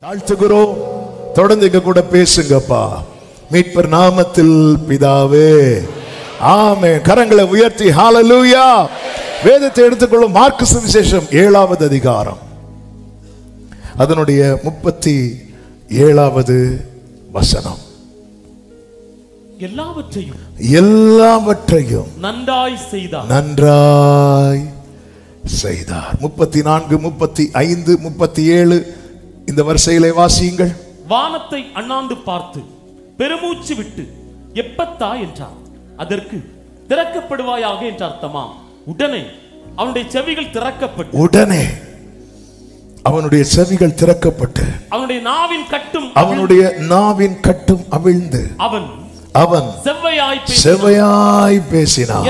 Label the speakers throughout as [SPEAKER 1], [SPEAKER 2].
[SPEAKER 1] தாழ்த்துகிறோம். தொடர்ந்து எங்க கூட பேசுங்கப்பா. மீட்பர் நாமத்தில் பிதாவே, ஆமென். கரங்களை உயர்த்தி ஹalleluya. வேதத்தை எடுத்துக்கொள்ளும். மார்க்கு சுவிசேஷம் 7வது அதிகாரம், அதனுடைய 37வது வசனம். எல்லாவற்றையும் நன்றாய் செய்தார். 34, 35, 37 இந்த வரிசையிலே வாசியுங்கள்.
[SPEAKER 2] வானத்தை அண்ணாந்து பார்த்து பெருமூச்சு விட்டு எப்பத்தா என்றார். அதற்கு திறக்கப்படுவாயாக என்ற அர்த்தமா. உடனே அவனுடைய செவிகள் திறக்கப்பட்டு அவனுடைய நாவின் கட்டும் அவிழ்ந்து அவன் செவ்வையாய் பேசினான்.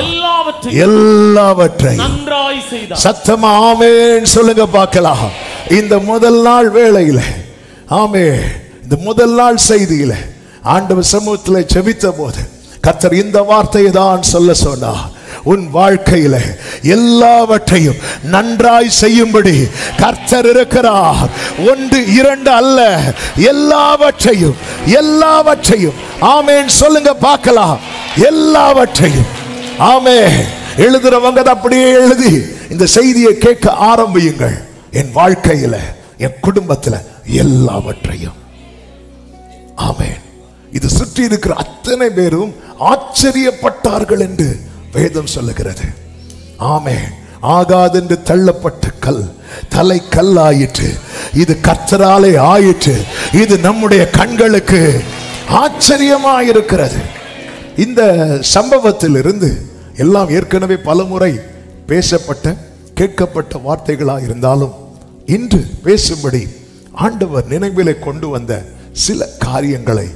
[SPEAKER 2] எல்லாவற்றையும் நன்றாய் செய்தார். சத்தமா ஆமென் சொல்லுங்க பார்க்கலாம். இந்த முதல் நாள் வேளையில, ஆமென், இந்த முதல் நாள் செய்தியில ஆண்டவர் சமூகத்தில் ஜெபித்த போது கர்த்தர் இந்த வார்த்தையை தான் சொல்ல சொன்னார். உன் வாழ்க்கையில எல்லாவற்றையும் நன்றாய் செய்யும்படி கர்த்தர் இருக்கிறார். 1, 2 அல்ல, எல்லாவற்றையும் ஆமென் சொல்லுங்க பார்க்கலாம். எல்லாவற்றையும் ஆமென். எழுதுறவங்க அப்படியே எழுதி இந்த செய்தியை கேட்க ஆரம்பியுங்கள். என் வாழ்க்கையில, என் குடும்பத்துல எல்லாவற்றையும். ஆமென். இது சுற்றி இருக்கிற அத்தனை பேரும் ஆச்சரியப்பட்டார்கள் என்று வேதம் சொல்லுகிறது. ஆமென். ஆகாதென்று தள்ளப்பட்ட கல் தலை கல்லாயிற்று. இது கர்த்தராலே ஆயிற்று. இது நம்முடைய கண்களுக்கு ஆச்சரியமாயிருக்கிறது. இந்த சம்பவத்தில் இருந்து எல்லாம் ஏற்கனவே பலமுறை பேசப்பட்ட கேட்கப்பட்ட வார்த்தைகளா இருந்தாலும் இன்று பேசும்படி ஆண்டவர் நினைவிலே கொண்டு வந்த சில காரியங்களை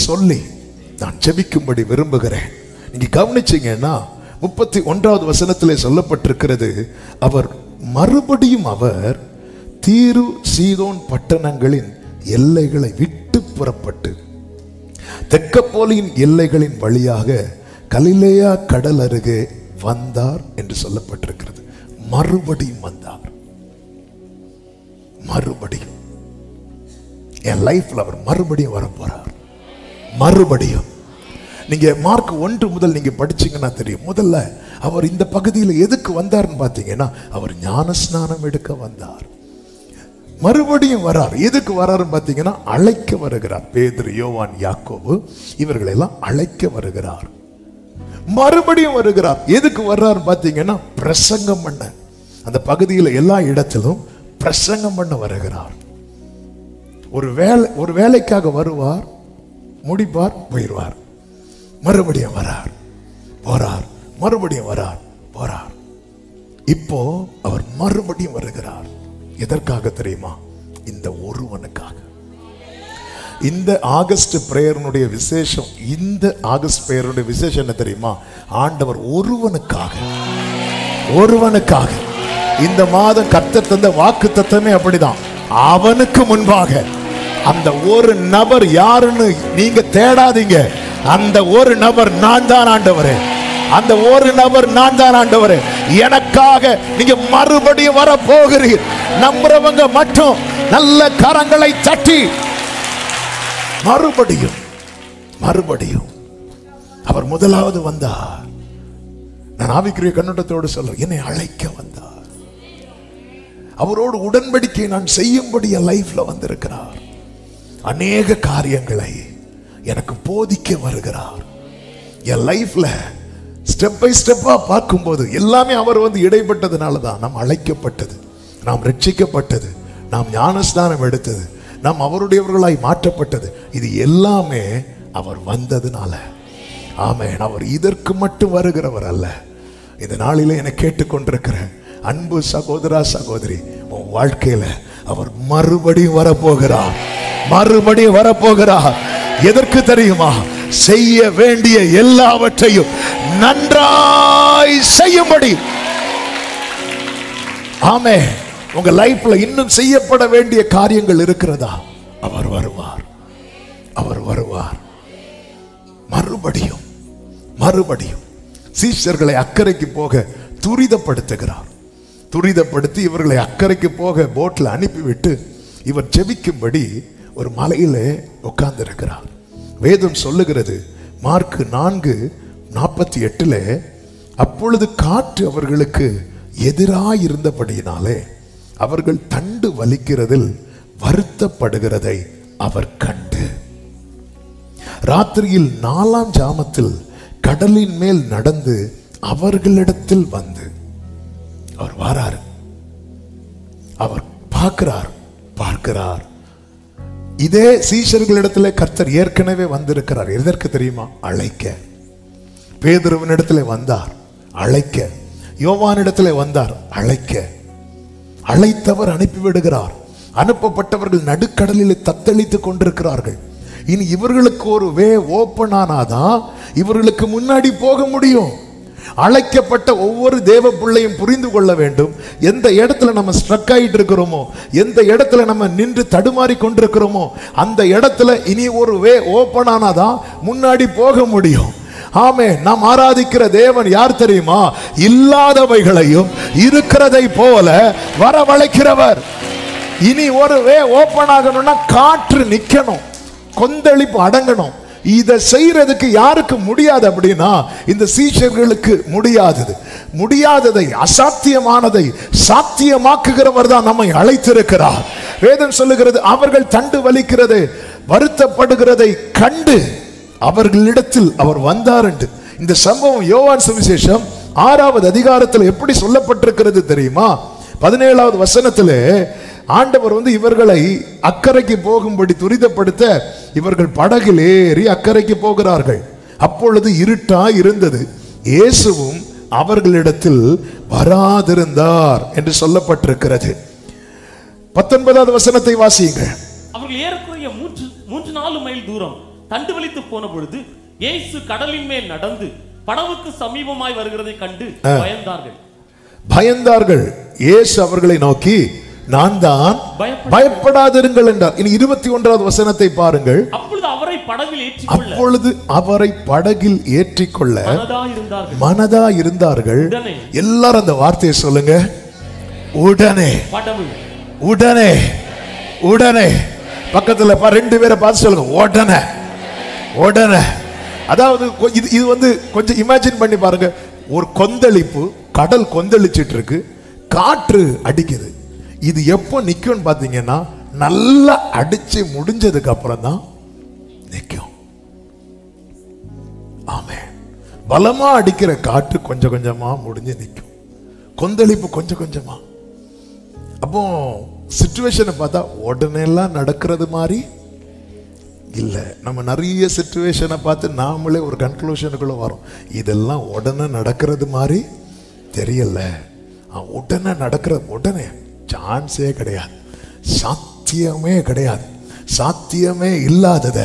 [SPEAKER 2] சொல்லி நான் ஜெபிக்கும்படி விரும்புகிறேன். நீங்க கவனிச்சீங்கன்னா 31வது வசனத்திலே சொல்லப்பட்டிருக்கிறது, மறுபடியும் அவர் தீரு சீதோன் பட்டணங்களின் எல்லைகளை விட்டு புறப்பட்டு தெக்கப்போலியின் எல்லைகளின் வழியாக கலிலேயா கடல் அருகே வந்தார் என்று சொல்லப்பட்டிருக்கிறது. மறுபடியும் வந்தார். மறுபடியும் என் லைஃப்ல அவர் மறுபடியும் வரப்போறார். மறுபடியும் நீங்க மார்க் 1 முதல் நீங்க படிச்சீங்கன்னா தெரியும். முதல்ல அவர் இந்த பகுதியில் எதுக்கு வந்தார்னு பார்த்தீங்கன்னா, அவர் ஞானஸ்நானம் எடுக்க வந்தார். மறுபடியும் வரார். எதுக்கு வராருன்னு பார்த்தீங்கன்னா, அழைக்க வருகிறார். பேதுரு, யோவான், யாக்கோபு இவர்களெல்லாம் அழைக்க வருகிறார். மறுபடியும் வருகிறார். எதுக்கு வர்றாருன்னு பார்த்தீங்கன்னா, பிரசங்கம் பண்ண. அந்த பகுதியில் எல்லா இடத்திலும் பிரசங்கம் பண்ண வருகிறார். ஒரு வேலைக்காக வருவார், முடிப்பார், போயிடுவார். மறுபடியும் வரார், போறார், மறுபடியும் வரார், போறார். இப்போ அவர் மறுபடியும் வருகிறார். எதற்காக தெரியுமா? இந்த ஒருவனுக்காக. இந்த ஆகஸ்ட் பிரேயருடைய விசேஷம், இந்த ஆகஸ்ட் பிரேயருடைய விசேஷம் என்ன தெரியுமா? ஆண்டவர் ஒருவனுக்காக. இந்த மாதம் கர்த்தர் தந்த வாக்கு தத்தமே அப்படிதான். அவனுக்கு முன்பாக அந்த ஒரு நபர் யாருன்னு நீங்க தேடாதீங்க. அந்த ஒரு நபர் நான் தான் ஆண்டவரே. அந்த ஒரு நபர் நான் தான் ஆண்டவரே. எனக்காக நீங்க மறுபடியும் வர போகிறீர். நம்புறவங்க மட்டும் நல்ல கரங்களை தட்டி மறுபடியும் அவர் முதலாவது வந்தார். நான் ஆவிக்குரிய கண்ணோட்டத்தோடு சொல்றேன், என்னை அழைக்க வந்தார். அவரோடு உடன்படிக்கை நான் செய்யும்படி என் லைஃப்ல வந்திருக்கிறார். அநேக காரியங்களை எனக்கு போதிக்க வருகிறார். என் லைஃப்ல ஸ்டெப் பை ஸ்டெப்பா பார்க்கும்போது எல்லாமே அவர் இடைப்பட்டதுனால தான் நாம் அழைக்கப்பட்டது, நாம் ரட்சிக்கப்பட்டது, நாம் ஞானஸ்நானம் எடுத்தது, நாம் அவருடையவர்களாய் மாற்றப்பட்டது. இது எல்லாமே அவர் வந்ததுனால. ஆமென். அவர் இதற்கு மட்டும் வருகிறவர் அல்ல. இந்த நாளிலே என்னை கேட்டுக்கொண்டிருக்கிற அன்பு சகோதரா, சகோதரி, உன் வாழ்க்கையில அவர் மறுபடியும் வரப்போகிறார். எதற்கு தெரியுமா? செய்ய வேண்டிய எல்லாவற்றையும் நன்றாய் செய்யும்படி. ஆமென். உங்க லைஃப்ல இன்னும் செய்யப்பட வேண்டிய காரியங்கள் இருக்கிறதா? அவர் வருவார். மறுபடியும் சீஷர்களை அக்கறைக்கு போக துரிதப்படுத்தி இவர்களை அக்கறைக்கு போக போட்ல அனுப்பிவிட்டு இவர் ஜெபிக்கும்படி ஒரு மலையிலே உட்கார்ந்து இருக்கிறார். வேதம் சொல்லுகிறது மார்க் 4:48 அப்பொழுது காற்று அவர்களுக்கு எதிராயிருந்தபடியினாலே அவர்கள் தண்டு வலிக்கிறதில் வருத்தப்படுகிறதை அவர் கண்டு ராத்திரியில் 4ஆம் ஜாமத்தில் கடலின் மேல் நடந்து அவர்களிடத்தில் வந்து அவர் வாரார். அவர் பார்க்கிறார். இதே சீஷர்களிடத்தில் கர்த்தர் ஏற்கனவே வந்திருக்கிறார். எதற்கு தெரியுமா? அழைக்க. பேதுருவினிடத்தில் வந்தார், அழைக்க. யோவானிடத்தில் வந்தார், அழைக்க. அழைத்தவர் அனுப்பிவிடுகிறார். அனுப்பப்பட்டவர்கள் நடுக்கடலில் தத்தளித்துக் கொண்டிருக்கிறார்கள். இனி இவர்களுக்கு ஒரு வே ஓபன் ஆனாதான் இவர்களுக்கு முன்னாடி போக முடியும். அழைக்கப்பட்ட ஒவ்வொரு தேவ பிள்ளையும் புரிந்து கொள்ள வேண்டும். எந்த இடத்துல நம்ம ஸ்ட்ரக் ஆயிட்டு இருக்கிறோமோ, எந்த இடத்துல நம்ம நின்று தடுமாறி கொண்டிருக்கிறோமோ, அந்த இடத்துல இனி ஒரு வே ஓபன் ஆனாதான் முன்னாடி போக முடியும். ஆமே. நாம் ஆராதிக்கிற தேவன் யார் தெரியுமா? இல்லாதவைகளையும் இருக்கிறதை போல வரவழைக்கிறவர். இனி ஒரு வே ஓபன் ஆகணும்னா காற்று நிக்கணும், கொந்தளிப்பு அடங்கணும். இதை செய்யறதுக்கு யாருக்கு முடியாது அப்படின்னா இந்த சீஷர்களுக்கு முடியாததை அசாத்தியமானதை சாத்தியமாக்குகிறவர் தான் நம்மை அழைத்திருக்கிறார். வேதம் சொல்லுகிறது அவர்கள் தண்டு வலிக்கிறது வருத்தப்படுகிறதை கண்டு அவர்களிடத்தில் அவர் வந்தார் என்று. இந்த சம்பவம் யோவான் சுவிசேஷம் 6வது அதிகாரத்தில் எப்படி சொல்லப்பட்டிருக்கிறது தெரியுமா? 17வது வசனத்திலே ஆண்டவர் இவர்களை அக்கறைக்கு போகும்படி துரிதப்படுத்த இவர்கள் படகில் ஏறி அக்கறைக்கு போகிறார்கள். அப்பொழுது இருட்டா இருந்தது, இயேசுவும் அவர்களிடத்தில் வராதிருந்தார் என்று சொல்லப்பட்டிருக்கிறது. 19வது வசனத்தை வாசியுங்கள்.
[SPEAKER 3] அவர்கள் ஏறக்குறைய 3-4 மைல் தூரம் தண்டு வலித்து போன பொழுது இயேசு கடலின் மேல் நடந்து படவுக்கு சமீபமாய் வருகிறதை கண்டு பயந்தார்கள். இயேசு அவர்களை நோக்கி நான் தான், பயப்படாதிருங்கள் என்றார். இனி 21வது வசனத்தை பாருங்கள். அப்பொழுது அவரை படகில் ஏற்றிக்கொள்ள மனதா இருந்தார்கள். எல்லாரும் அந்த வார்த்தையை சொல்லுங்க. உடனே உடனே உடனே. பக்கத்துல 2 பேரை பார்த்து சொல்லுங்க. உடனே உடனே. அதாவது இது கொஞ்சம் இமேஜின் பண்ணி பாருங்க. ஒரு கொந்தளிப்பு, கடல் கொந்தளிச்சிட்டு இருக்கு, காற்று அடிக்குது. இது எப்போ நிக்கும் பாத்தீங்கன்னா நல்லா அடிச்சு முடிஞ்சதுக்கு அப்புறம் தான் நிக்கும். ஆமென். பலமா அடிக்கிற காற்று கொஞ்சம் கொஞ்சமா முடிஞ்சு நிக்கும், கொந்தளிப்பு கொஞ்சம் கொஞ்சமா. அப்போ சிச்சுவேஷனை பார்த்தா உடனே எல்லாம் நடக்கிறது மாதிரி இல்ல. நம்ம நிறைய சிச்சுவேஷனை பார்த்து நாமளே ஒரு கன்க்ளூஷனுக்குள்ள வரோம், இதெல்லாம் உடனே நடக்கிறது மாதிரி தெரியல. உடனே உடனே சான்ஸே கிடையாது, சாத்தியமே கிடையாது. சாத்தியமே இல்லாதத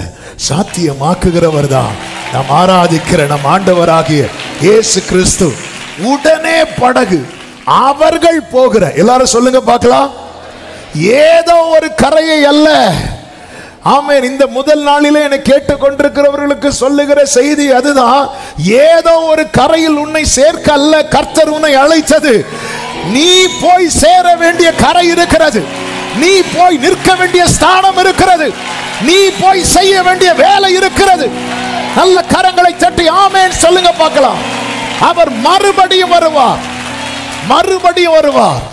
[SPEAKER 3] சாத்தியமாக்குகிறவர் தான் நாம் ஆராதிக்கிற நம் ஆண்டவராகிய இயேசு கிறிஸ்து. உடனே படகு அவர்கள் போகிற, எல்லாரும் சொல்லுங்க பார்க்கலாம், ஏதோ ஒரு கரையை அல்ல. ஆமென். இந்த முதல் நாளிலே என்னை கேட்டுக்கொண்டிருக்கிறவர்களுக்கு சொல்லுகிற செய்தி அதுதான். ஏதோ ஒரு கரையில் உன்னை சேர்க்க அல்ல கர்த்தர் உன்னை அழைத்தது. நீ போய் சேர வேண்டிய கரை இருக்கிறது, நீ போய் நிற்க வேண்டிய ஸ்தானம் இருக்கிறது, நீ போய் செய்ய வேண்டிய வேலை இருக்கிறது. நல்ல கரங்களை தட்டி ஆமென் சொல்லுங்க பார்க்கலாம். அவர் மறுபடியும் வருவார், மறுபடியும் வருவார்.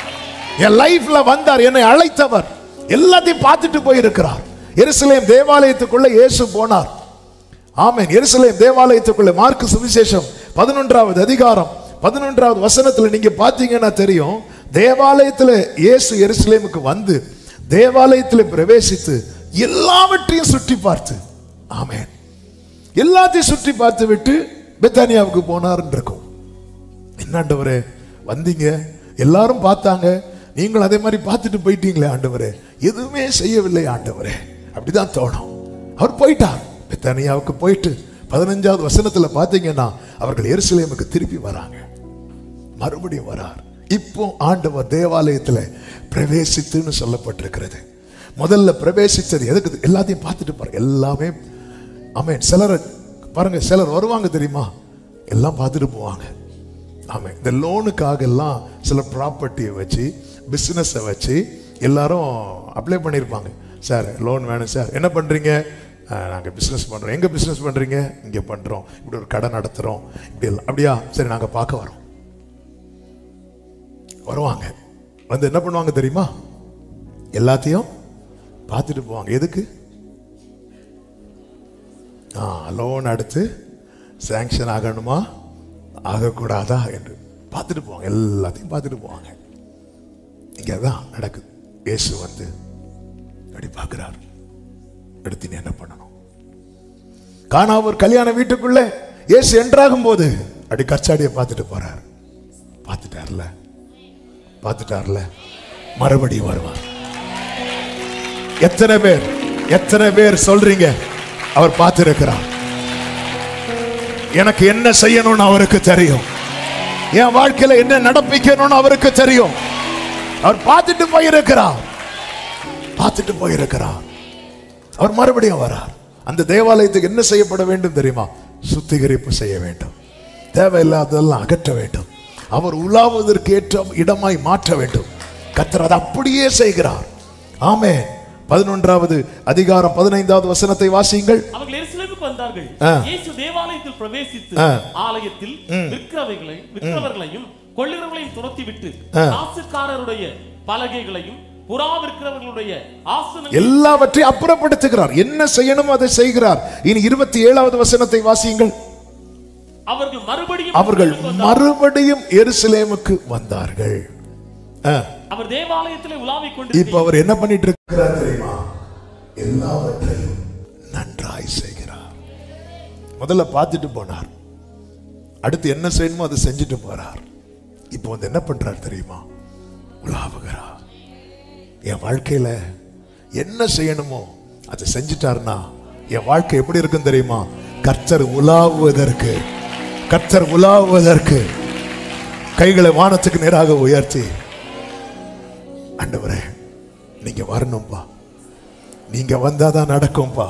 [SPEAKER 3] என் லைஃப்ல வந்தார், என்னை அழைத்தவர், எல்லாத்தையும் பார்த்துட்டு போயிருக்கிறார். எருசலேம் தேவாலயத்துக்குள்ள இயேசு போனார். ஆமென். எருசலேம் தேவாலயத்துக்குள்ள மார்க் சுவிசேஷம் 11வது அதிகாரம் 11வது வசனத்துல நீங்க பாத்தீங்கன்னா தெரியும். தேவாலயத்தில் இயேசு எருசலேமுக்கு வந்து தேவாலயத்தில் பிரவேசித்து எல்லாவற்றையும் சுற்றி பார்த்து, ஆமென், எல்லாத்தையும் சுற்றி பார்த்து விட்டு பெத்தானியாவுக்கு போனார் இருக்கும். என்ன ஆண்டவரே வந்தீங்க, எல்லாரும் பார்த்தாங்க, நீங்கள் அதே மாதிரி பார்த்துட்டு போயிட்டீங்களே ஆண்டவரே, எதுவுமே செய்யவில்லை ஆண்டவரே, அப்படிதான் தோணும். அவர் போயிட்டார். பெத்தானியாவுக்கு போயிட்டு 15வது வசனத்துல பாத்தீங்கன்னா அவர்கள் எருசலேமுக்கு திருப்பி வராங்க, மறுபடியும் வரார். இப்போ ஆண்டவர் தேவாலயத்துல பிரவேசித்துன்னு சொல்லப்பட்டிருக்கிறது. முதல்ல பிரவேசித்தது எதுக்கு? எல்லாத்தையும் பார்த்துட்டு பாருங்க, எல்லாமே. ஆமென். சிலர் பாருங்க, சிலர் வருவாங்க தெரியுமா, எல்லாம் பார்த்துட்டு போவாங்க. ஆமென். இந்த லோனுக்காக எல்லாம் சில ப்ராப்பர்ட்டியை வச்சு, பிசினஸை வச்சு எல்லாரும் அப்ளை பண்ணியிருப்பாங்க. சார் லோன் வேணும் சார், என்ன பண்ணுறீங்க? நாங்கள் பிஸ்னஸ் பண்ணுறோம். எங்கே பிஸ்னஸ் பண்ணுறீங்க? இங்கே பண்ணுறோம், இப்படி ஒரு கடை நடத்துகிறோம், இப்படி எல்லாம். அப்படியா, சரி நாங்கள் பார்க்க வரோம். வருவாங்க, வந்து என்ன பண்ணுவாங்க தெரியுமா? எல்லாத்தையும் பார்த்துட்டு போவாங்க. எதுக்கு? லோன் அடுத்து சாங்ஷன் ஆகணுமா ஆகக்கூடாதா என்று பார்த்துட்டு போவாங்க. எல்லாத்தையும் பார்த்துட்டு போவாங்க. இங்கே தான் நடக்குது. இயேசு வந்து அப்படி பார்க்கிறார். அடுத்து நீ என்ன பண்ணணும்? கானா ஒரு கல்யாண வீட்டுக்குள்ள இயேசு என்ட்ராகும் போது அப்படி கச்சாடியை பார்த்துட்டு போறார். பார்த்துட்டார்ல மறுபடியும் வருவார். எத்தனை பேர் சொல்றீங்க அவர் பார்த்திருக்கிறார்? எனக்கு என்ன செய்யணும்னு அவருக்கு தெரியும். என் வாழ்க்கையில என்ன நடப்பிக்கணும்னு அவருக்கு தெரியும். அவர் பார்த்துட்டு போயிருக்கிறார். அவர் மறுபடியும் வரார். அந்த தேவாலயத்துக்கு என்ன செய்யப்பட வேண்டும் தெரியுமா? சுத்திகரிப்பு செய்ய வேண்டும். தேவையில்லாததெல்லாம் அகற்ற வேண்டும். அவர் உலாவுவதற்கு ஏற்ற இடமாய் மாற்ற வேண்டும். கர்த்தர் அதை அப்படியே செய்கிறார். ஆமென். 11வது அதிகாரம் 15வது வசனத்தை வாசியுங்கள்.
[SPEAKER 1] அவர்கள் எருசலேமுக்கு வந்தார்கள். இயேசு தேவாலயத்தில் பிரவேசித்து ஆலயத்தில் விற்கிறவர்களையும் கொள்ளுகிறவர்களையும் துரத்திவிட்டு காசுக்காரருடைய பலகைகளையும் புறா விற்கிறவர்களுடைய ஆசனங்கள்
[SPEAKER 3] எல்லாவற்றையும் அப்புறப்படுத்துகிறார். என்ன செய்யணுமோ அதை செய்கிறார். இனி 27வது வசனத்தை வாசியுங்கள். அவர்கள் மறுபடியும் எருசலேமுக்கு வந்தார்கள்.
[SPEAKER 1] அவர் தேவாலயத்திலே உலாவிக் கொண்டு
[SPEAKER 3] இப்ப அவர் என்ன பண்ணிட்டு இருக்கிறார் தெரியுமா? எல்லாவற்றையும் நன்றாய் செய்கிறார். முதல்ல பார்த்துட்டு போனார். அடுத்து என்ன செய்யணுமோ அதை செஞ்சுட்டு போறார். இப்போ வந்து என்ன பண்றார் தெரியுமா? உலாவுகிறார். என் வாழ்க்கையில என்ன செய்யணுமோ அதை செஞ்சிட்டாருன்னா என் வாழ்க்கை எப்படி இருக்கும் தெரியுமா? கர்த்தர் உலாவுவதற்கு கைகளை வானத்துக்கு நேராக உயர்த்தி, ஆண்டவரே நீங்க வரணும்பா, நீங்க வந்தாதான் நடக்கும்பா,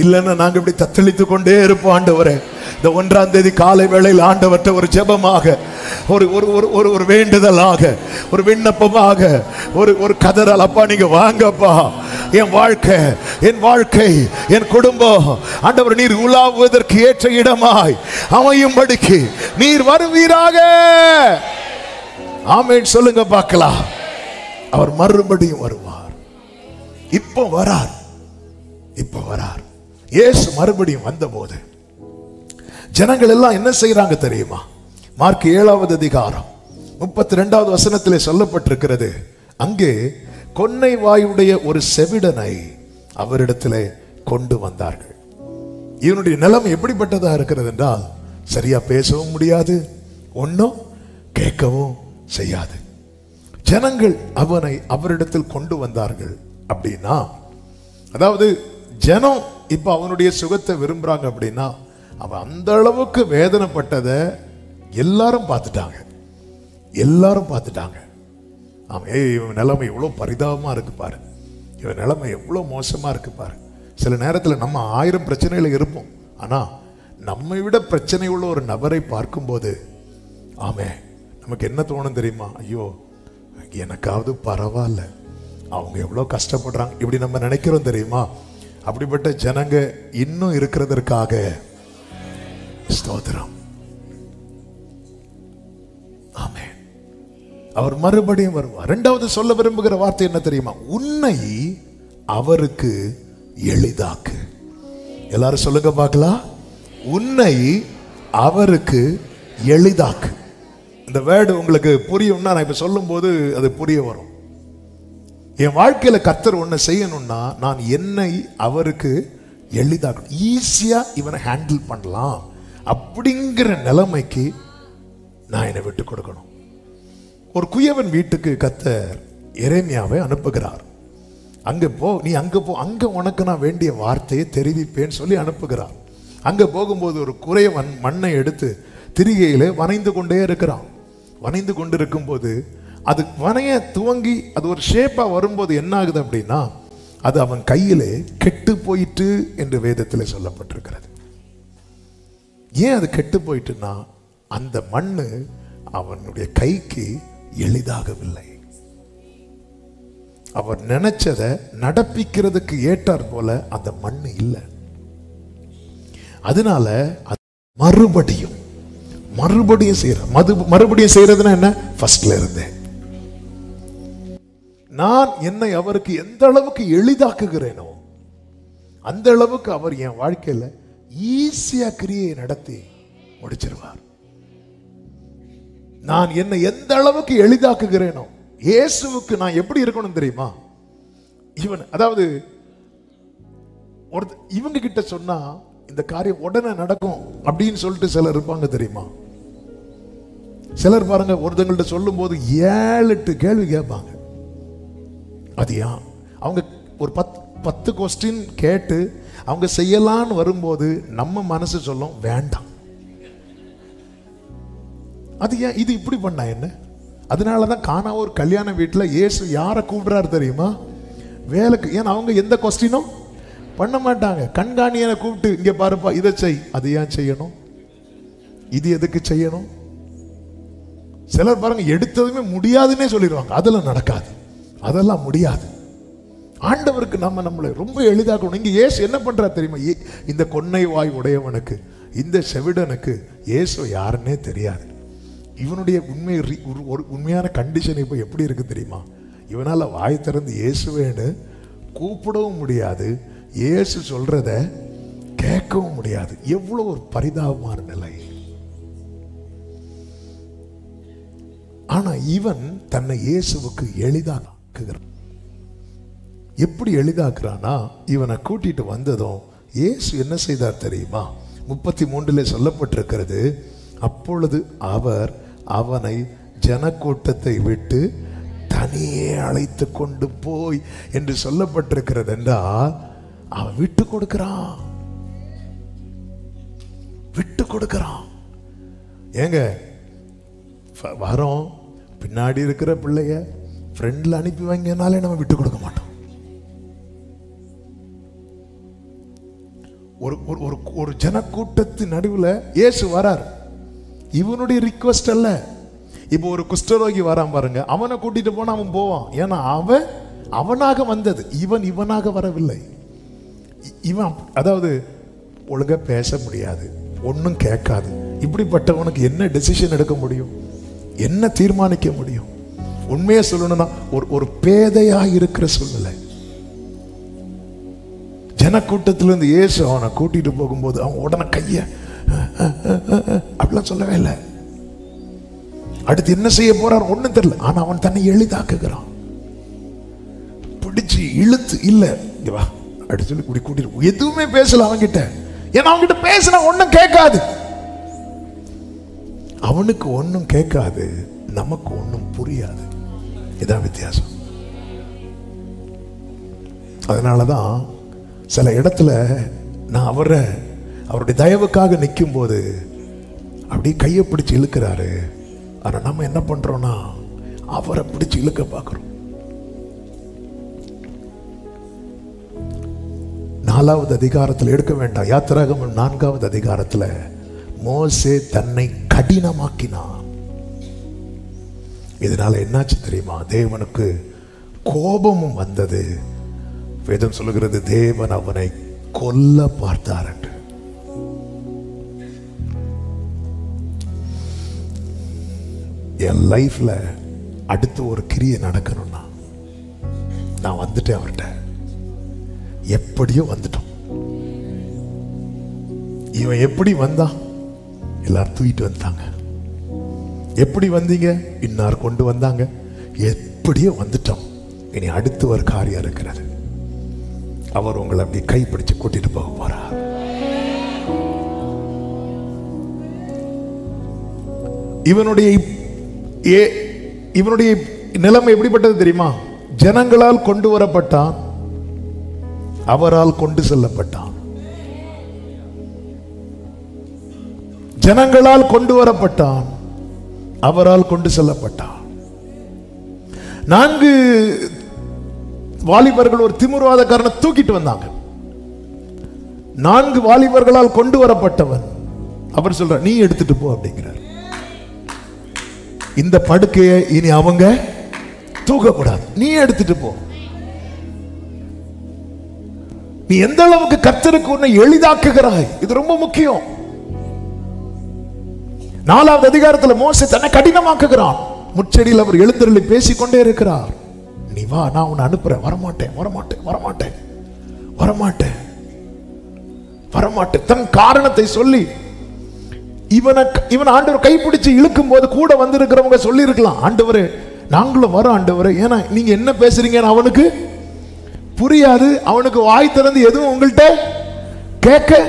[SPEAKER 3] இல்லைன்னா நாங்க இப்படி தத்தளித்து கொண்டே இருப்போம். ஆண்டவரே இந்த 1ஆம் தேதி காலை வேளையில் ஆண்டவர்கிட்ட ஒரு ஜெபமாக, ஒரு வேண்டுதலாக, ஒரு விண்ணப்பமாக, ஒரு கதறல், அப்பா நீங்க வாங்கப்பா, என் வாழ்க்கை என் குடும்பம் ஆண்டவர் நீர் உலாவுவதற்கு ஏற்ற இடமாய் அமையும்படிக்கு நீர் வருவீராக. ஆமென் சொல்லுங்க பார்க்கலாம். அவர் மறுபடியும் வருவார். இப்போ வரார். இயேசு மறுபடியும் வந்தபோது ஜனங்கள் எல்லாம் என்ன செய்யறாங்க தெரியுமா? மார்க் 7வது அதிகாரம் 32வது வசனத்திலே சொல்லப்பட்டிருக்கிறது. அங்கே கொன்னை வாயுடைய ஒரு செவிடனை அவரிடத்திலே கொண்டு வந்தார்கள். இவனுடைய நிலைமை எப்படிப்பட்டதா இருக்கிறது என்றால், சரியா பேசவும் முடியாது, ஒன்னும் கேட்கவும் செய்யாது. ஜனங்கள் அவனை அவரிடத்தில் கொண்டு வந்தார்கள். அப்படின்னா அதாவது ஜனம் இப்ப அவனுடைய சுகத்தை விரும்புறாங்க. அப்படின்னா அவன் அந்த அளவுக்கு வேதனைப்பட்டதை எல்லாரும் பார்த்துட்டாங்க. இவன் நிலைமை எவ்வளவு பரிதாபமா இருக்கு பாரு, இவன் நிலைமை எவ்வளவு மோசமா இருக்கு பாரு. சில நேரத்தில் நம்ம 1000 பிரச்சனைகளை இருப்போம். ஆனா நம்மை விட பிரச்சனை உள்ள ஒரு நபரை பார்க்கும்போது நமக்கு என்ன தோணும் தெரியுமா? ஐயோ எனக்காவது பரவாயில்ல, அவங்க எவ்வளவு கஷ்டப்படுறாங்க, இப்படி நம்ம நினைக்கிறோம் தெரியுமா? அப்படிப்பட்ட ஜனங்க இன்னும் இருக்கிறதற்காக ஸ்தோத்திரம். ஆமென். அவர் மறுபடியும் வருவார். 2வது சொல்ல விரும்புகிற வார்த்தை என்ன தெரியுமா? உன்னை அவருக்கு எளிதாக்கு. எல்லாரும் சொல்லுங்க பார்க்கலாம். உன்னை அவருக்கு எளிதாக்கு. இந்த வேர்டு உங்களுக்கு புரியும்னா நான் இப்ப சொல்லும் போது அது புரிய வரும். என் வாழ்க்கையில கர்த்தர் ஒண்ணு செய்யணும்னா நான் என்னை அவருக்கு எளிதாக்கணும், ஈஸியா இவனை ஹேண்டில் பண்ணலாம் அப்படிங்கிற நிலைமைக்கு நான் என்னை விட்டு கொடுக்கணும். ஒரு குயவன் வீட்டுக்கு கர்த்தர் எரேமியாவை அனுப்புகிறார். அங்க போ, நீ அங்க போ, அங்க உனக்கு நான் வேண்டிய வார்த்தையை தெரிவிப்பேன்னு சொல்லி அனுப்புகிறார். அங்க போகும்போது ஒரு குறையவன் மண்ணை எடுத்து திரிகையில வனைந்து கொண்டே இருக்கிறான். வனைந்து கொண்டிருக்கும் போது அது வனைய துவங்கி அது ஒரு ஷேப்பா வரும்போது என்ன ஆகுது அப்படின்னா, அது அவன் கையிலே கெட்டு போயிட்டு என்று வேதத்தில் சொல்லப்பட்டிருக்கிறது. ஏன் அது கெட்டு போயிட்டுன்னா, அந்த மண்ணு அவனுடைய கைக்கு எளிதாகவில்லை. அவர் நினைச்சதை நடப்பிக்கிறதுக்கு ஏற்றார் போல அந்த மண்ணு இல்லை. அதனால மறுபடியும் மறுபடியும் செய்யற மறுபடியும் செய்யறதுன்னா என்ன? ஃபர்ஸ்ட்ல இருந்தேன். நான் என்னை அவருக்கு எந்த அளவுக்கு எளிதாக்குகிறேனோ அந்த அளவுக்கு அவர் என் வாழ்க்கையில ஈஸியா கிரியை நடத்தி முடிச்சிருவார். நான் என்னை எந்த அளவுக்கு எளிதாக்குகிறேனோ, இயேசுவுக்கு நான் எப்படி இருக்கணும் தெரியுமா? அதாவது இவங்க கிட்ட சொன்னா இந்த காரியம் உடனே நடக்கும் அப்படின்னு சொல்லிட்டு சிலர் இருப்பாங்க தெரியுமா? சிலர் பாருங்க, ஒருத்தங்கள்ட்ட சொல்லும் போது 7-8 கேள்வி கேட்பாங்க. அது ஏன்? அவங்க ஒரு 10 கொஸ்டின் கேட்டு அவங்க செய்யலான்னு வரும்போது நம்ம மனசு சொல்லும் வேண்டாம். அது ஏன் இது இப்படி பண்ணா என்ன? அதனாலதான் காணா ஒரு கல்யாண வீட்டில் இயேசு யாரை கூப்பிடுறாரு தெரியுமா? வேலைக்கு. ஏன்னா அவங்க எந்த கொஸ்டினும் பண்ண மாட்டாங்க. கண்காணியனை கூப்பிட்டு இங்க பாருப்பா இதை செய், அது ஏன் செய்யணும், இது எதுக்கு செய்யணும்? சிலர் பாருங்க எடுத்ததுமே முடியாதுன்னே சொல்லிடுவாங்க. அதெல்லாம் நடக்காது, அதெல்லாம் முடியாது. ஆண்டவருக்கு நம்மளை ரொம்ப எளிதாக்கணும். இங்க இயேசு என்ன பண்றா தெரியுமா? இந்த கொன்னை வாய் உடையவனுக்கு, இந்த செவிடனுக்கு இயேசு யாருன்னே தெரியாது. இவனுடைய உண்மையான கண்டிஷன் இப்போ எப்படி இருக்கு தெரியுமா? இவனால வாய் திறந்து இயேசுவேன்னு கூப்பிடவும் முடியாது, இயேசு சொல்றத கேட்கவும் முடியாது. எவ்வளவு ஒரு பரிதாபமான நிலை. ஆனா இவன் தன்னை இயேசுவுக்கு எளிதாக்குகிறான். எப்படி எளிதாக்குறானா? இவனை கூட்டிட்டு வந்ததும் இயேசு என்ன செய்தார் தெரியுமா? 33 சொல்லப்பட்டிருக்கிறது, அப்பொழுது அவர் அவனை ஜனக்கூட்டத்தை விட்டு தனியே அழைத்து கொண்டு போய் என்று சொல்லப்பட்டிருக்கிறது. என்றால் அவன் விட்டு கொடுக்கிறான், விட்டு கொடுக்கிறான். ஏங்க வரோம், பின்னாடி இருக்கிற பிள்ளைய ஃப்ரெண்ட்ல அனுப்பி வாங்கினாலே நம்ம விட்டு கொடுக்க மாட்டோம். ஒரு ஜனக்கூட்டத்து நடுவில் இயேசு வரார். இவனுடைய ரிக்வெஸ்ட் அல்ல. இப்போ ஒரு குஷ்டரோகி வரான் பாருங்க, அவனை கூட்டிட்டு போனா அவன் போவான். ஏன்னா அவனாக வந்தது, இவனாக வரவில்லை. இவன் அதாவது ஒழுங்கா பேச முடியாது, ஒன்னும் கேட்காது. இப்படிப்பட்டவனுக்கு என்ன டெசிஷன் எடுக்க முடியும், என்ன தீர்மானிக்க முடியும்? உண்மையை சொல்லணும்னா ஒரு பேதையா இருக்கிற சூழ்நிலை. ஜனக்கூட்டத்திலிருந்து இயேசு அவனை கூட்டிட்டு போகும்போது அவன் உடனே கைய அப்படிலாம் சொல்லவே இல்லை. அடுத்து என்ன செய்ய போறார் ஒண்ணும் தெரியல. ஆனா அவன் தன்னை எளிதாக்குகிறான். பிடிச்சு இழுத்து இல்ல இங்க வா அப்படி சொல்லி கூட்டிட்டு எதுவுமே பேசல அவன்கிட்ட. ஏன்னா அவன்கிட்ட பேசினா ஒன்னும் கேட்காது. அவனுக்கு ஒன்னும் கேட்காது, நமக்கு ஒன்னும் புரியாது. இதான் வித்தியாசம். அதனாலதான் சில இடத்துல நான் அவருடைய தயவுக்காக நிற்கும் போது அப்படியே கையை பிடிச்சு இழுக்கிறாரு. ஆனா நம்ம என்ன பண்றோம்னா அவரை பிடிச்சு இழுக்க பார்க்கிறோம். 4வது அதிகாரத்தில் எடுக்க வேண்டாம், யாத்திராகமம் 4வது அதிகாரத்தில் மோசே தன்னை கடினமாக்கினான். இதனால என்னாச்சு தெரியுமா? தேவனுக்கு கோபமும் வந்தது. வேதம் சொல்லுகிறது, தேவன் அவனை கொல்ல பார்த்தார் என்று. என் லைஃப்ல அடுத்து ஒரு கிரியை நடக்கணும்னா நான் வந்துட்டேன் அவர்கிட்ட. எப்படியோ வந்துட்டோம். இவன் எப்படி வந்தான்? எல்லாரும் தூக்கிட்டு வந்தாங்க. எப்படி வந்தீங்க? இன்னார் கொண்டு வந்தாங்க. எப்படியோ வந்துட்டோம். இனி அடுத்து ஒரு காரியம் இருக்கிறது. அவர் உங்களை அப்படி கைப்பிடிச்சு கூட்டிட்டு போக போறார். இவனுடைய நிலைமை எப்படிப்பட்டது தெரியுமா? ஜனங்களால் கொண்டு வரப்பட்டான், அவரால் கொண்டு செல்லப்பட்டான். ஜனங்களால் கொண்டு வரப்பட்டான், அவரால் கொண்டு செல்லப்பட்டான். 4 வாலிபர்கள் ஒரு திமிர்வாதக்காரனை தூக்கிட்டு வந்தாங்க. 4 வாலிபர்களால் கொண்டு வரப்பட்டவன் அவர் சொல்ற, நீ எடுத்துட்டு போ அப்படிங்கிறார். இந்த படுக்கையை இனி அவங்க தூக்க கூடாது, நீ எடுத்துட்டு போ. நீ எந்த அளவுக்கு கர்த்தருக்கு உன்னை எளிதாக்குகிறாய், இது ரொம்ப முக்கியம். 4வது அதிகாரத்தில் மோசே தன்னை கடினமாக்குகிறான். முச்செடியில் அவர் எழுந்தருளி பேசிக்கொண்டே இருக்கிறார். நீ வா, நான் உன்னை அனுப்புறேன். வரமாட்டேன் வரமாட்டேன் வரமாட்டேன் வரமாட்டேன் வரமாட்டேன். தன் காரணத்தை சொல்லி இவன் ஆண்டவர் கைப்பிடிச்சு இழுக்கும் போது கூட வந்திருக்கிறவங்க சொல்லி இருக்கலாம், ஆண்டவரே நாங்களும் வரோம் ஆண்டவரே, ஏன்னா நீங்க என்ன பேசுறீங்கன்னு அவனுக்கு புரியாது. அவனுக்கு வாய் திறந்து எதுவும் உங்கள்கிட்ட கேட்க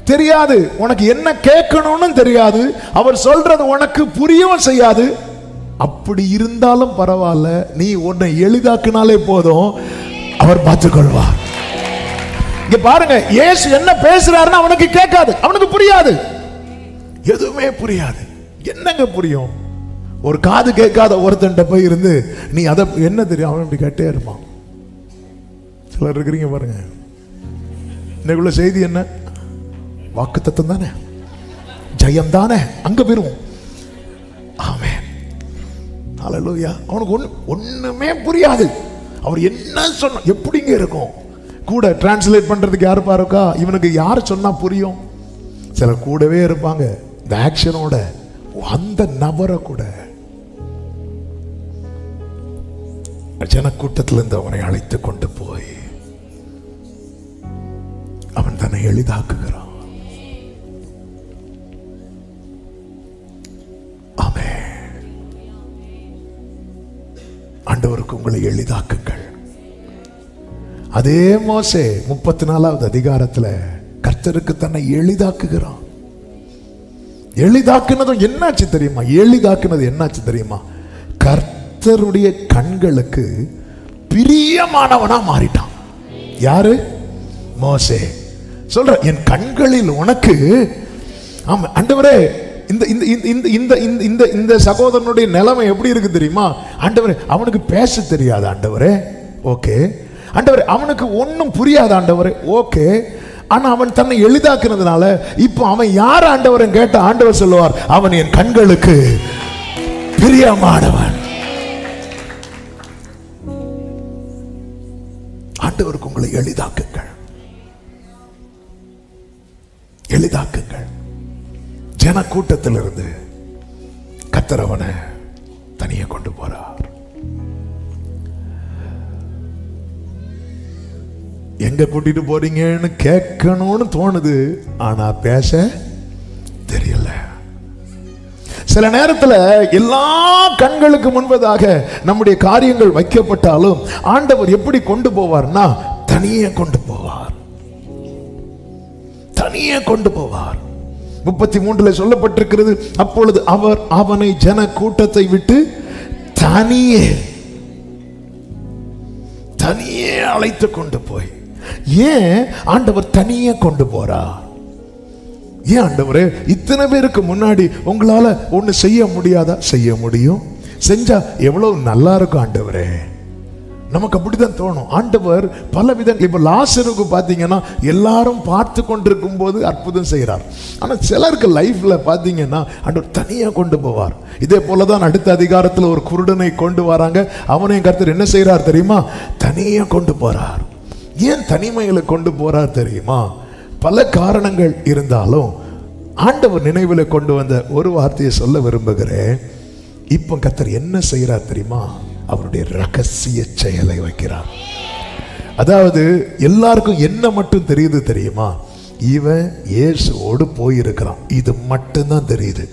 [SPEAKER 3] தெரியாது. உனக்கு என்ன கேட்கணும்னு தெரியாது. அவர் சொல்றது உனக்கு புரியவும் செய்யாது. அப்படி இருந்தாலும் பரவாயில்ல, நீ உன்னை எளிதாக்குனாலே போதும், அவர் பார்த்துக்கொள்வார். இங்க பாருங்க, இயேசு என்ன பேசுறாருன்னு அவனுக்கு கேட்காது, அவனுக்கு புரியாது, எதுவுமே புரியாது. என்னங்க புரியும்? ஒரு காது கேட்காத ஒருத்தன்ட்ட போய் இருந்து நீ அதை என்ன தெரியும், அவன் இப்படி கேட்டே இருப்பான். சிலர் இருக்கிறீங்க பாருங்க. இன்னைக்குள்ள செய்தி என்ன? வாக்குத்தத்தம் தானே, ஜெயம் தானே, அங்க போயிருவோம். ஆமென், ஹல்லேலூயா. அவனுக்கு ஒண்ணுமே புரியாது. அவர் என்ன சொன்ன எப்படிங்க இருக்கும்? கூட டிரான்ஸ்லேட் பண்றதுக்கு யாரு பாருக்கா? இவனுக்கு யார் சொன்னா புரியும்? சிலர் கூடவே இருப்பாங்க, இந்த ஆக்ஷனோட அந்த நபரை கூட ஜனக்கூட்டத்திலிருந்து அவனை அழைத்து கொண்டு போய் அவன் தன்னை எளிதாக்குகிறான். ஆண்டவருக்கு உங்களை எளிதாக்குங்கள். அதே மோசே 34வது அதிகாரத்துல கர்த்தருக்கு தன்னை எளிதாக்குகிறான். எளிதாக்குனதும் என்னாச்சு தெரியுமா? எளிதாக்குனது என்னாச்சு தெரியுமா? கர்த்தருடைய கண்களுக்கு பிரியமானவனா மாறிட்டான். யாரு? மோசே. சொல்ற, என் கண்களில் உனக்கு, ஆமா ஆண்டவரே, இந்த இந்த இந்த இந்த இந்த இந்த சகோதரனுடைய நிலைமை எப்படி இருக்கு தெரியுமா? ஆண்டவரே, அவனுக்கு பேச தெரியாது ஆண்டவரே, ஓகே. ஆண்டவரே, அவனுக்கு ஒன்னும் புரியாது ஆண்டவரே, ஓகே. ஆனா அவன் தன்னை எளிதாக்குனதுனால இப்போ அவன் யார் ஆண்டவரை கேட்ட ஆண்டவர் சொல்லுவார், அவன் என் கண்களுக்கு பிரியமானவன். ஆண்டவருக்கு உங்களை எளிதாக்குங்கள், எளிதாக்குங்கள். ஜன கூட்டத்திலிருந்து கர்த்தர் அவனை தனியே கொண்டு போறார். எங்க கூட்டிட்டு போறீங்கன்னு கேட்கணும்னு தோணுது, ஆனா பேச தெரியல. சில நேரத்தில் எல்லா கண்களுக்கு முன்பதாக நம்முடைய காரியங்கள் வைக்கப்பட்டாலும் ஆண்டவர் எப்படி கொண்டு போவார்னா தனியே கொண்டு போவார், தனியே கொண்டு போவார். 33 சொல்லப்பட்டிருக்கிறது, அப்பொழுது அவர் அவனை ஜன கூட்டத்தை விட்டு தனியே தனியே அழைத்து கொண்டு போய். ஏன் ஆண்டவர் தனியே கொண்டு போறார்? ஏன் ஆண்டவரே, இத்தனை பேருக்கு முன்னாடி உங்களால ஒண்ணு செய்ய முடியாதா? செய்ய முடியும், செஞ்சா எவ்வளவு நல்லா இருக்கும் ஆண்டவரே. நமக்கு அப்படிதான் தோணும். ஆண்டவர் பல விதம். இப்ப லாசருக்கு பாத்தீங்கன்னா எல்லாரும் பார்த்து கொண்டிருக்கும் போது அற்புதம் செய்கிறார். ஆனா சிலருக்கு லைஃப்ல பாத்தீங்கன்னா ஆண்டவர் தனியா கொண்டு போவார். இதே போலதான் அடுத்த அதிகாரத்துல ஒரு குருடனை கொண்டு வராங்க. அவனையும் கர்த்தர் என்ன செய்யறார் தெரியுமா? தனியா கொண்டு போறார். ஏன் தனிமையில கொண்டு போறார் தெரியுமா? பல காரணங்கள் இருந்தாலும் ஆண்டவர் நினைவில் கொண்டு வந்த ஒரு வார்த்தையை சொல்ல விரும்புகிறேன். இப்போ கர்த்தர் என்ன செய்யறார் தெரியுமா? அவருடைய ரகசிய செயலை வைக்கிறார். அதாவது எல்லாருக்கும் என்ன மட்டும் தெரியுது தெரியுமா? இவன் இயேசுவோடு போயிருக்கிறான், இது மட்டும்தான் தெரியுது.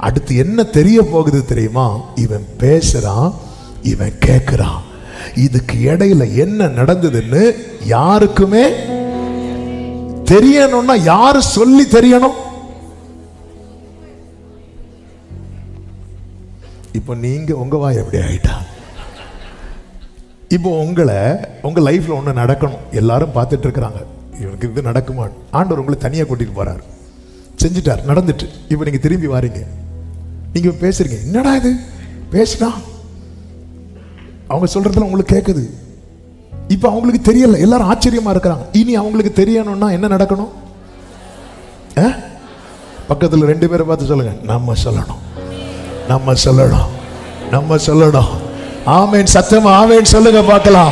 [SPEAKER 3] அடுத்து என்ன தெரிய போகுது தெரியுமா? இவன் பேசுறான், இவன் கேட்கிறான். இதுக்கு இடையில என்ன நடந்ததுன்னு யாருக்குமே தெரியணும்னா யாரு சொல்லி தெரியணும்? இப்போ நீங்க உங்க வாய் எப்படி ஆயிட்டா? இப்போ உங்க லைஃப்ல ஒண்ணு நடக்கணும், எல்லாரும் பார்த்துட்டு இருக்கிறாங்க, இவனுக்கு இது நடக்குமா? ஆண்டவர் உங்களை தனியா கூட்டிட்டு போறாரு, செஞ்சுட்டார், நடந்துட்டு. இப்போ நீங்க திரும்பி வாரீங்க, நீங்க பேசுறீங்க, என்னடா இது பேசினா? அவங்க சொல்றதுல உங்களுக்கு கேட்குது. இப்ப அவங்களுக்கு தெரியல, எல்லாரும் ஆச்சரியமா இருக்கிறாங்க. இனி அவங்களுக்கு தெரியணும்னா என்ன நடக்கணும்? பக்கத்துல 2 பேரை பார்த்து சொல்லுங்க, நம்ம சொல்லணும், நம்ம சொல்லணும், நம்ம சொல்லணும். ஆமென். சத்தமா ஆமென் சொல்லுங்க பார்க்கலாம்.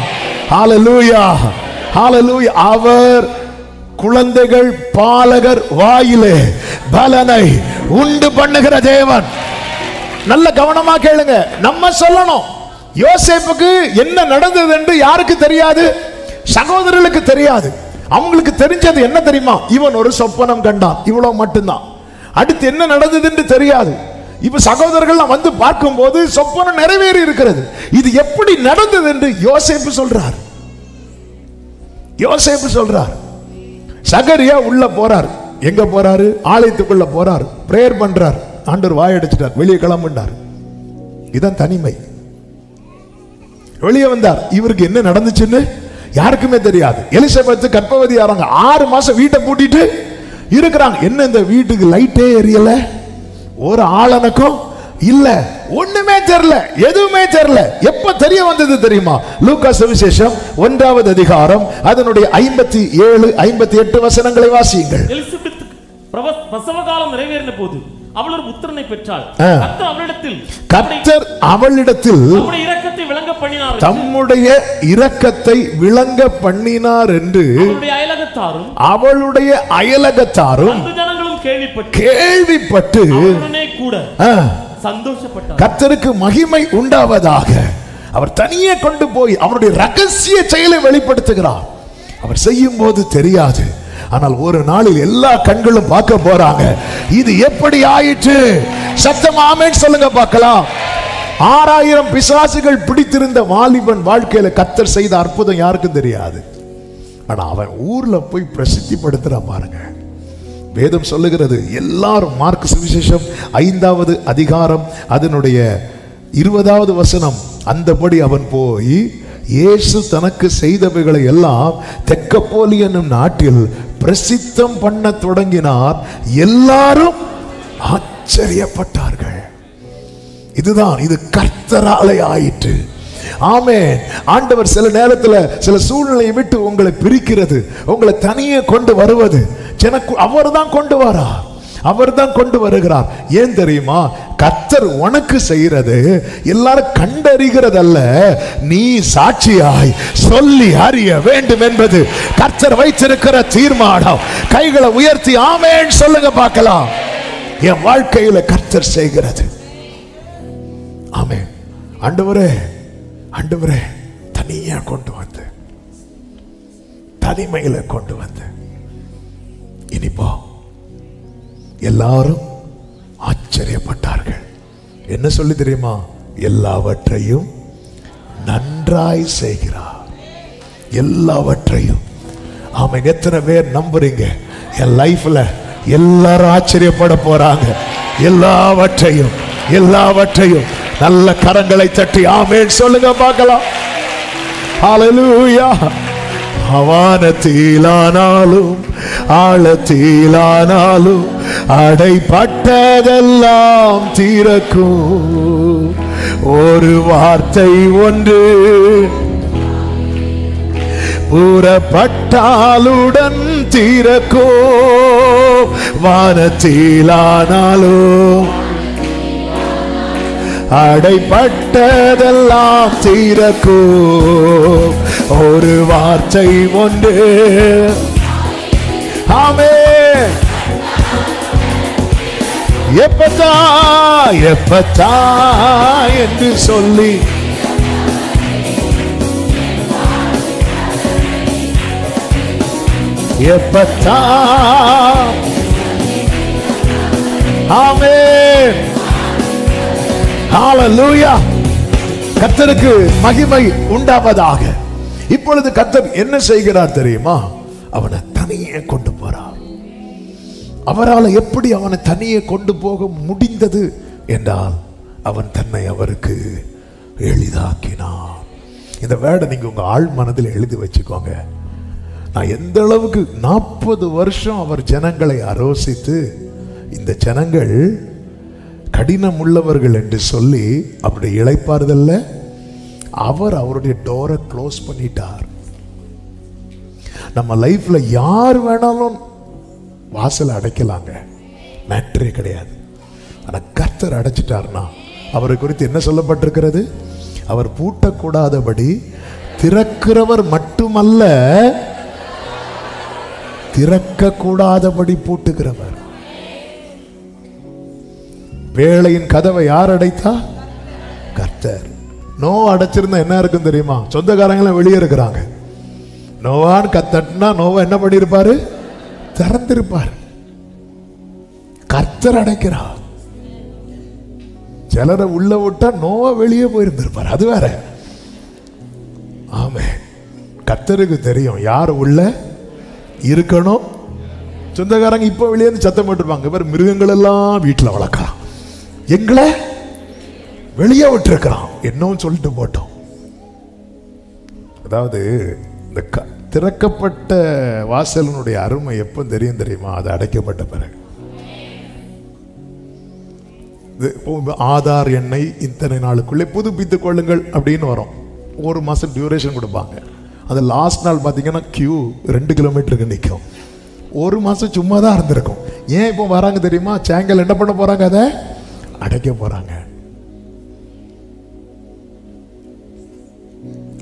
[SPEAKER 3] ஹalleluya. ஹalleluya. அவர் குழந்தைகள் பாலகர் வாயிலே பலனை உண்டு பண்ணுகிற தேவன். நல்ல கவனமா கேளுங்க. நம்ம சொல்லணும், யோசேப்புக்கு என்ன நடந்தது என்று யாருக்கு தெரியாது? சகோதரர்களுக்கு தெரியாது. அவங்களுக்கு தெரிஞ்சது என்ன தெரியுமா? இவன் ஒரு சொப்பனம் கண்டான், இவ்வளவு மட்டும்தான். அடுத்து என்ன நடந்தது என்று தெரியாது. இப்ப சகோதரர்கள் வந்து பார்க்கும் போது சொப்பனம் நிறைவேறி இருக்கிறது. இது எப்படி நடந்தது என்று யோசேப்பு சொல்றார். யோசேப்பு சொல்றார். சகரியா உள்ள போறார். எங்க போறாரு? ஆலயத்துக்குள்ள போறார். பிரேயர் பண்றார். ஆண்டவர் வாயடிச்சிட்டார், வெளியே கிளம்பினார். இதான் தனிமை. வெளியே வந்தார். இவருக்கு என்ன நடந்துச்சுன்னு யாருக்குமே தெரியாது. எலிசபெத் கர்ப்பவதி ஆறாங்க. 6 மாசம் வீட்டை பூட்டிட்டு இருக்கிறாங்க. என்ன இந்த வீட்டுக்கு லைட்டே எரியல, ஒரு ஆளனுக்கும் இல்ல, ஒண்ணுமே தெரியல, எதுவுமே தெரியல. எப்ப தெரிய வந்தது தெரியுமா? லூக்கா சுவிசேஷம் 1வது அதிகாரம் அதனுடைய 57 58 வசனங்களை வாசியுங்கள்.
[SPEAKER 1] எலிசபெத் பிரசவ காலம் நிறைவேறின போது அவள் ஒரு புத்திரனை பெற்றாள். கர்த்தர் அவளிடத்தில் தம்முடைய இரக்கத்தை விளங்க பண்ணினார் என்று அவளுடைய அயலகத்தாரும் கேள்விப்பட்டு கூட சந்தோஷப்பட்டார்.
[SPEAKER 3] கர்த்தருக்கு மகிமை உண்டாவதாக அவர் தனியே கொண்டு போய் அவருடைய ரகசிய செயலை வெளிப்படுத்துகிறார். அவர் செய்யும் போது தெரியாது, ஆனால் ஒரு நாளில் எல்லா கண்களும் பார்க்க போறாங்க. இது எப்படி ஆயிற்று? சத்தம் ஆமென் சொல்லுங்க பார்க்கலாம். 6000 பிசாசுகள் பிடித்திருந்த வாலிபன் வாழ்க்கையில கர்த்தர் செய்த அற்புதம் யாருக்கும் தெரியாது. ஆனா அவன் ஊர்ல போய் பிரசித்தி படுத்துறான் பாருங்க. வேதம் சொல்லுகிறது, எல்லாரும் மார்க் சுவிசேஷம் 5வது அதிகாரம் அதனுடைய 20வது வசனம், அந்தபடி அவன் போய் இயேசு தனக்கு செய்தவைகளை எல்லாம் தெக்கப்போலி என்னும் நாட்டில் பிரசித்தம் பண்ண தொடங்கினார். எல்லாரும் ஆச்சரியப்பட்டார்கள். இதுதான், இது கர்த்தராலே ஆயிற்று. ஆமென். ஆண்டவர் சில நேரத்தில் சில சூழ்நிலையை விட்டு உங்களை பிரிக்கிறது, உங்களை தனியே கொண்டு வருவது அவர்தான் கொண்டு வரார், அவர்தான் கொண்டு வருகிறார். ஏன் தெரியுமா? கர்த்தர் உனக்கு செய்கிறது எல்லாரும் கண்டறிகிறதல்ல, நீ சாட்சியாய் சொல்லி அறிய வேண்டும் என்பது கர்த்தர் வைத்திருக்கிற தீர்மானம். கைகளை உயர்த்தி ஆமென் சொல்லுங்க பார்க்கலாம். என் வாழ்க்கையில கர்த்தர் செய்கிறது. ஆமென். ஆண்டவரே, ஆண்டவரே, தனியா கொண்டு வந்து, தனிமையில கொண்டு வந்து, இனிப்போ எல்லாரும் ஆச்சரியப்பட்டார்கள். என்ன சொல்லி தெரியுமா? எல்லாவற்றையும் நன்றாய் செய்கிறார். எல்லாவற்றையும். ஆமென். எத்தனை பேர் நம்புறீங்க என் லைஃப்ல எல்லாரும் ஆச்சரியப்பட போறாங்க? எல்லாவற்றையும், எல்லாவற்றையும் நல்ல கரங்களை தட்டி ஆமென் சொல்லுங்க பார்க்கலாம். ஹல்லேலூயா. வானத்திலானாலும் ஆழத்திலானாலும் அடைப்பட்டதெல்லாம் தீரக்கும். ஒரு வார்த்தை ஒன்று புறப்பட்டாலுடன் தீரக்கும். வானத்திலானாலும் அடைப்பட்டதெல்லாம் தீரக்கும். ஒரு வார்த்தை ஒன்று. ஆமென். எப்பத்தா எப்பத்தா என்று சொல்லி எப்பத்தா. ஆமென். ஹல்லேலூயா. கர்த்தருக்கு மகிமை உண்டாவதாக. இப்பொழுது கர்த்தர் என்ன செய்கிறார் தெரியுமா? அவனை தனியே கொண்டு போறார். அவரால் எப்படி அவனை தனியே கொண்டு போக முடிந்தது என்றால் அவன் தன்னை அவருக்கு எளிதாக்கினான். இந்த வேர்டை நீங்க உங்க ஆழ் மனதில் எழுதி வச்சுக்கோங்க. நான் எந்த அளவுக்கு 40 வருஷம் அவர் ஜனங்களை ஆலோசித்து இந்த ஜனங்கள் கடினம் உள்ளவர்கள் என்று சொல்லி அப்படி இளைப்பாறுதல்ல அவர் அவருடைய டோரை க்ளோஸ் பண்ணிட்டார். நம்ம லைஃப்ல யார் வேணாலும் வாசல் அடைக்கலாங்க, மேட்டரே கிடையாது. ஆனா கர்த்தர் அடைச்சிட்டார்னா அவரை குறித்து என்ன சொல்லப்பட்டிருக்கிறது? அவர் பூட்டக்கூடாதபடி
[SPEAKER 2] திறக்கிறவர் மட்டுமல்ல, திறக்க கூடாதபடி பூட்டுகிறவர். வேளையின் கதவை யார் அடைத்தா? கர்த்தர். நோவா அடைச்சிருந்தா என்ன இருக்கும் தெரியுமா? சொந்தக்காரங்க வெளியே இருக்கிறாங்க. நோவான்னு கத்தட்டினா நோவா என்ன பண்ணிருப்பாரு? திறந்திருப்பார். கர்த்தர் அடைக்கிறார். சிலரை உள்ள விட்டா நோவா வெளியே போயிருந்திருப்பார். அது வேற. ஆமே, கர்த்தருக்கு தெரியும் யார் உள்ள இருக்கணும். சொந்தக்காரங்க இப்ப வெளியே இருந்து சத்தம் போட்டுருப்பாங்க, இவர் மிருகங்கள் எல்லாம் வீட்டில் வளர்க்கலாம், எங்களை வெளியே விட்டுருக்கிறான், என்னவும் சொல்லிட்டு போட்டோம். அதாவது இந்த திறக்கப்பட்ட வாசலினுடைய அருமை எப்ப தெரியும் தெரியுமா? அது அடைக்கப்பட்ட பிறகு. ஆதார் எண்ணை இத்தனை நாளுக்குள்ளே புதுப்பித்துக் கொள்ளுங்கள் அப்படின்னு வரும். ஒரு மாசம் டியூரேஷன் கொடுப்பாங்க. அது லாஸ்ட் நாள் பார்த்தீங்கன்னா கியூ 2 கிலோமீட்டருக்கு நிற்கும். ஒரு மாசம் சும்மா தான் இருந்திருக்கும். ஏன் இப்போ வராங்க தெரியுமா? சேங்கல் என்ன பண்ண போறாங்க? அதை அடைக்க போறாங்க.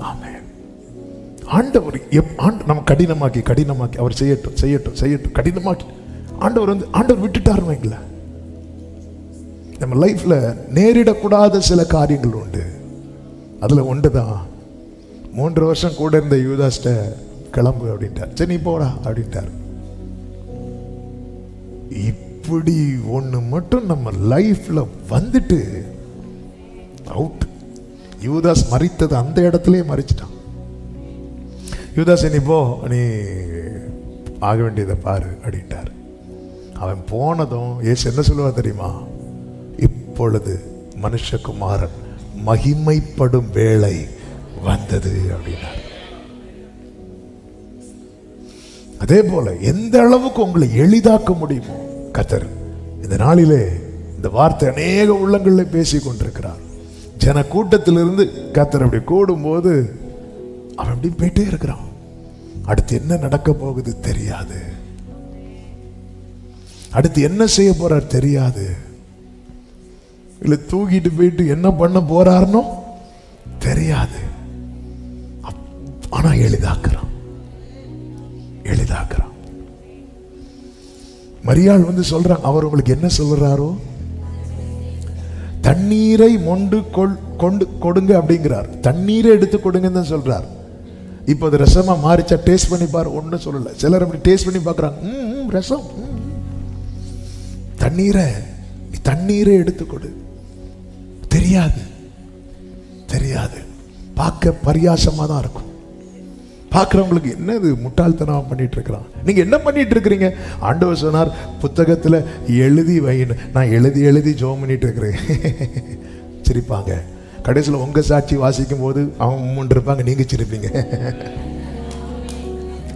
[SPEAKER 2] ஆமென். ஆண்டவர் நம்ம கடினமாக்கி அவர் செய்யட்டும் செய்யட்டும் செய்யட்டும் கடினமாக்கி ஆண்டவர் விட்டுட்டாருன்னு வைக்கல. நம்ம லைஃப்ல நேரிடக்கூடாத சில காரியங்கள் உண்டு. அதுல ஒன்றுதான் 3 வருஷம் கூட இருந்த யூதாஸ்ட கிளம்பு அப்படின்ட்டார். சரி நீ போடா அப்படின்ட்டார். இப்படி ஒண்ணு மட்டும் நம்ம லைஃப்ல வந்துட்டு அவுட். யூதாஸ் மரித்தது அந்த இடத்துலயே மறிச்சிட்டான். யூதாஸ் நீ போ, நீ ஆக வேண்டியதை பாரு அப்படின்ட்டார். அவன் போனதும் இயேசு என்ன சொல்லுவா தெரியுமா? இப்பொழுது மனுஷகுமாரன் மகிமைப்படும் வேளை வந்தது அப்படின்னார். அதே போல எந்த அளவுக்கு உங்களை எளிதாக்க முடியுமோ கர்த்தர் இந்த நாளிலே இந்த வார்த்தை அநேக உள்ளங்களில் பேசிக் கொண்டிருக்கிறார். ஜன கூட்டத்திலிருந்து கர்த்தர் அப்படி கூடும்போது அவன் அப்படி போயிட்டே இருக்கிறான். அடுத்து என்ன நடக்க போகுது தெரியாது. அடுத்து என்ன செய்ய போறார் தெரியாது. இல்ல தூக்கிட்டு போயிட்டு என்ன பண்ண போறாருன்னு தெரியாது. ஆனா எளிதாக்குறான். மரியாள் வந்து சொல்றாங்க, அவர் உங்களுக்கு என்ன சொல்றாரோ தண்ணீரை மொண்டு கொண்டு கொடுங்க அப்படிங்கிறார். தண்ணீரை எடுத்து கொடுங்கன்னு தான் சொல்றார். இப்போ அது ரசமா மாறிச்சா டேஸ்ட் பண்ணி பாரு, ஒன்னும் சொல்லல. சிலர் அப்படி டேஸ்ட் பண்ணி பாக்குறாங்க, ரசம், தண்ணீரை எடுத்து கொடு. தெரியாது. பார்க்க பரியாசமா தான் இருக்கும். பார்க்கிறவங்களுக்கு என்னது முட்டாள்தனம் பண்ணிட்டு இருக்கிறான். நீங்க என்ன பண்ணிட்டு இருக்கிறீங்க? ஆண்டவர் சொன்னார் புத்தகத்துல எழுதி வைன்னு. நான் எழுதி ஜெபம் பண்ணிட்டு இருக்கிறேன். சிரிப்பாங்க. கடைசியில் உங்க சாட்சி வாசிக்கும் போது அவங்க முன் இருப்பாங்க, நீங்க சிரிப்பீங்க.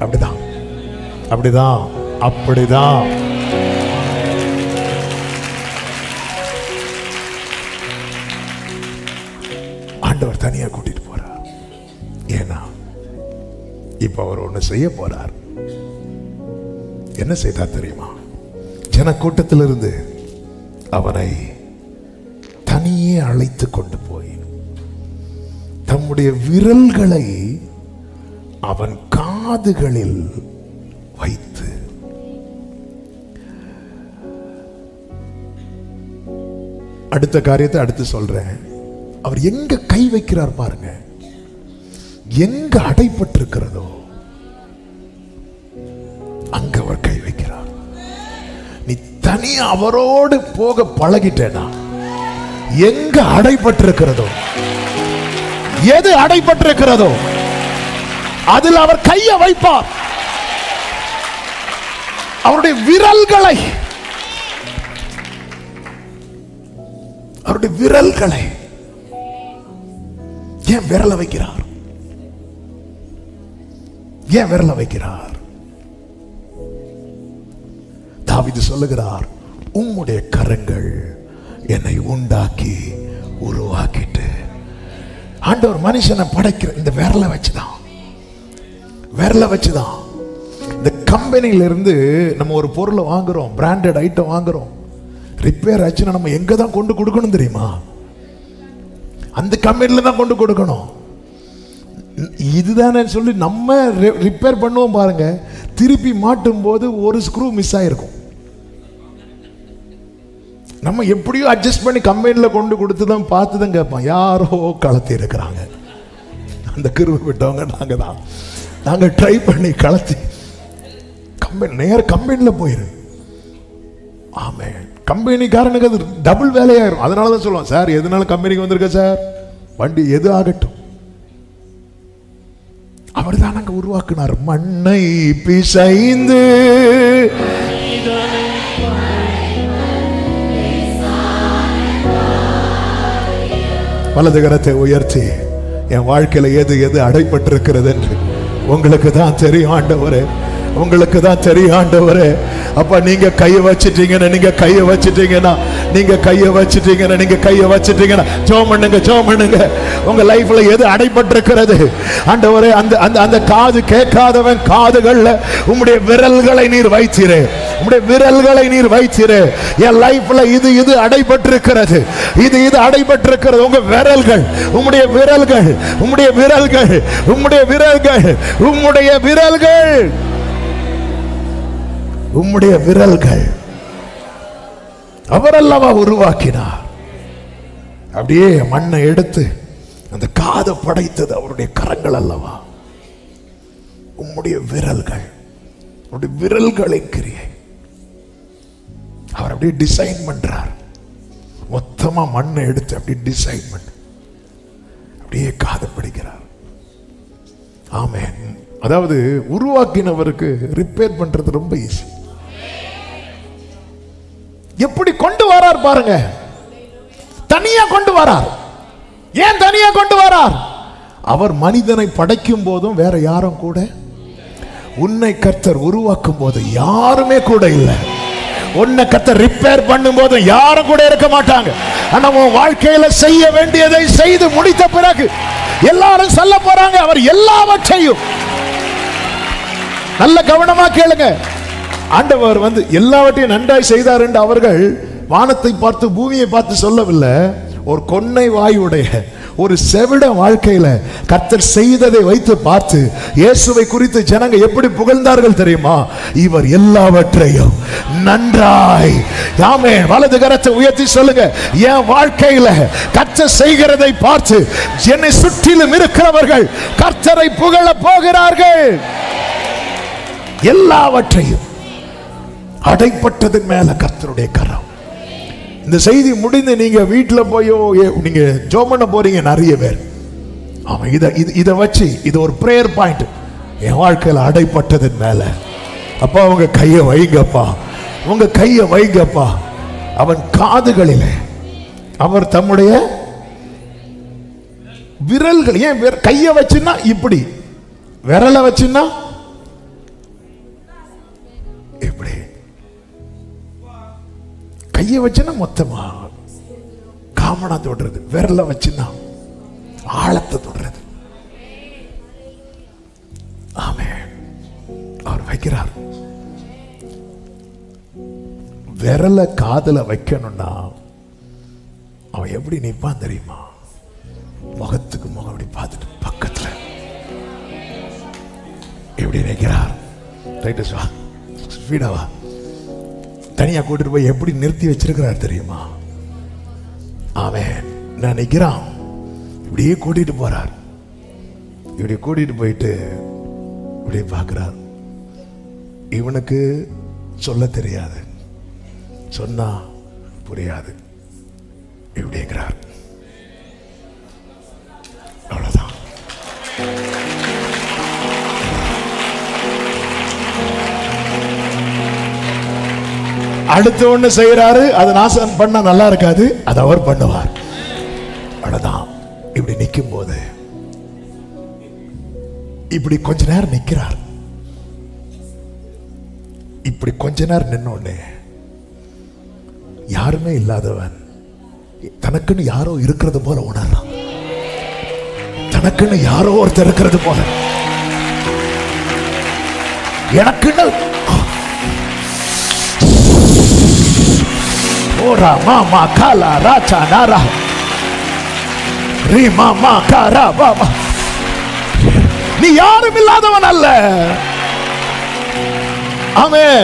[SPEAKER 2] அப்படிதான். ஆண்டவர் தனியா கூட்டிட்டு போறார். ஏன்னா இப்ப அவர் ஒண்ணு செய்ய போறார். என்ன செய்தார் தெரியுமா? ஜன கூட்டத்திலிருந்து அவனை தனியே அழைத்து கொண்டு போய் தம்முடைய விரல்களை அவன் காதுகளில் வைத்து அடுத்த காரியத்தை அடுத்து சொல்றேன். அவர் எங்க கை வைக்கிறார் பாருங்க. எங்க அடைப்பட்டிருக்கிறதோ அங்க அவர் கை வைக்கிறார். நீ தனியா அவரோடு போக பழகிட்டேனா, எங்க அடைப்பட்டிருக்கிறதோ, எது அடைப்பட்டிருக்கிறதோ அதில் அவர் கையை வைப்பார். அவருடைய விரல்களை ஏன் விரல வைக்கிறார்? தாவீது சொல்லுகிறார், உம்முடைய கரங்கள் என்னை உண்டாக்கி உருவாக்கிட்டு. ஆண்டவர் மனுஷனை படைக்கிற இந்த விரல வச்சுதான். இந்த கம்பெனில இருந்து நம்ம ஒரு பொருளை வாங்குறோம், பிராண்டட் ஐட்டம் வாங்குறோம், ரிப்பேர் ஆச்சுன்னா நம்ம எங்க தான் கொண்டு கொடுக்கணும் தெரியுமா? அந்த கம்பெனில தான் கொண்டு கொடுக்கணும்.
[SPEAKER 3] இதுதானே சொல்லி நம்ம ரிப்பேர் பண்ணுவோம் பாருங்க. திருப்பி மாட்டும் போது ஒரு ஸ்க்ரூ மிஸ் ஆயிருக்கும். நம்ம எப்படியோ அட்ஜஸ்ட் பண்ணி கம்பெனியில் கொண்டு கொடுத்து தான் பார்த்து தான் கேட்போம். யாரோ கலத்தி இருக்கிறாங்க. அந்த கிருபை விட்டவங்க நாங்கள் தான். நாங்கள் ட்ரை பண்ணி கலத்தி கம்பெனியில் போயிரு. ஆமே, கம்பெனிக்காரனுக்கு அது டபுள் வேலையாயிரும். அதனால தான் சொல்லுவோம், சார் எதனால கம்பெனிக்கு வந்திருக்க சார், வண்டி எது ஆகட்டும். அவர் தான் நாங்கள் உருவாக்குனார். மண்ணை பிசைந்து வலது கரத்தை உயர்த்தி என் வாழ்க்கையில எது எது அடைப்பட்டிருக்கிறது என்று உங்களுக்கு தான் தெரியும் ஆண்டவரே, உங்களுக்கு தான் தெரியும் ஆண்டவரே. அப்ப நீங்க கையை வச்சிட்டீங்கன்னா ஜெபம் பண்ணுங்க. உங்க லைஃப்ல எது அடைபட்டிருக்கிறது ஆண்டவரே, அந்த காது கேட்காதவன் காதுகள்ல உம்முடைய விரல்களை நீர் வைத்தீரே, என் லைஃப்ல இது அடைபட்டிருக்கிறது, இது அடைபட்டிருக்கிறது. உங்க விரல்கள், உம்முடைய விரல்கள் அவரல்லவா உருவாக்கினார். அப்படியே மண்ணை எடுத்து அந்த காதை படைத்தது அவருடைய கரங்கள் அல்லவா. உம்முடைய விரல்களின் கிரியை அவர் அப்படியே டிசைன் பண்றார். மொத்தமா மண்ணை எடுத்து அப்படியே டிசைன் பண்ணி அப்படியே காதை படைக்கிறார். ஆமென். அதாவது உருவாக்கினவருக்கு ரிப்பேர் பண்றது ரொம்ப ஈஸி. எப்படி கொண்டு வரார் பாருங்க. தனியா கொண்டு வரார். ஏன் தனியா கொண்டு வரார்? அவர் மனிதனை படைக்கும் போதும் வேற யாரும் கூட, உன்னை கர்த்தர் உருவாக்கும் போது யாருமே கூட இல்லை. உன்னை கர்த்தர் ரிப்பேர் பண்ணும் போது யாரும் கூட இருக்க மாட்டாங்க. ஆனா உன் வாழ்க்கையில செய்ய வேண்டியதை செய்து முடித்த பிறகு எல்லாரும் சொல்ல போறாங்க, அவர் எல்லாவற்றையும். நல்ல கவனமா கேளுங்க. ஆண்டவர் எல்லாவற்றையும் நன்றாய் செய்தார் என்று அவர்கள் வானத்தை பார்த்து பூமியை பார்த்து சொல்லவில்லை. ஒரு கொன்னை வாயுடைய ஒரு செவிட வாழ்க்கையில கர்த்தர் செய்ததை வைத்து பார்த்து இயேசுவை குறித்து ஜனங்க எப்படி புகழ்ந்தார்கள் தெரியுமா? இவர் எல்லாவற்றையும் நன்றாய். ஆமென். வலது கரத்தை உயர்த்தி சொல்லுங்க, என் வாழ்க்கையில கர்த்தர் செய்கிறதை பார்த்து என்னை சுற்றிலும் இருக்கிறவர்கள் கர்த்தரை புகழ போகிறார்கள். எல்லாவற்றையும் அடைப்பட்டதன் மேல கர்த்தருடைய கரம். இந்த செய்தி முடிந்து நீங்க வீட்டுல போயோ நீங்க ஜெபம் பண்ண போறீங்க நிறைய பேர். ஆமா, இத வச்சு இது ஒரு பிரேயர் பாயிண்ட். என் வாழ்க்கையில அடைப்பட்டதன் மேல அப்பா உங்க கையை வைங்கப்பா, அவன் காதுகளிலே அவர் தம்முடைய விரல்கள். ஏன் கையை வச்சுன்னா இப்படி, விரலை வச்சுன்னா இப்படி, கையை வச்சுன்னா மொத்தமா காமனா தொடுறது, விரல வச்சுன்னா ஆழத்தை தொடுறது. ஆமென். அவர் வைக்கிறார். விரல காதுல வைக்கணும்னா அவன் எப்படி நிற்பான் தெரியுமா? முகத்துக்கு முகம் அப்படி பார்த்துட்டு பக்கத்துல எப்படி நிற்கிறார். ரைட்டு ஸ்பீடாவா தனியா கூட்டிட்டு போய் எப்படி நிறுத்தி வச்சிருக்கிறார் தெரியுமா? அவன் நான் நிற்கிறான், இப்படியே கூட்டிட்டு போறார். இப்படி கூட்டிட்டு போயிட்டு இப்படியே பார்க்கிறார். இவனுக்கு சொல்ல தெரியாது, சொன்னா புரியாது. இப்படிங்கிறார். அவ்வளவுதான். அடுத்து ஒண்ணு செய்யறாரு, அது நாசம் பண்ண நல்லா இருக்காது, அது அவர் பண்ணுவார். அவ்வளவுதான். இப்படி நிற்கும் போது இப்படி கொஞ்ச நேரம் நிற்கிறார். இப்படி கொஞ்ச நேரம் நின்னோடனே யாருமே இல்லாதவன் தனக்குன்னு யாரோ இருக்கிறது போல உணர்றான். தனக்குன்னு யாரோ ஒருத்தர் இருக்கிறது போல, எனக்குன்னு ஓரா மாமா காலா ராச்சா நாரா ரீ மாமா காரா பாபா
[SPEAKER 2] நீ யாரும் இல்லாதவன் அல்ல. ஆமென்.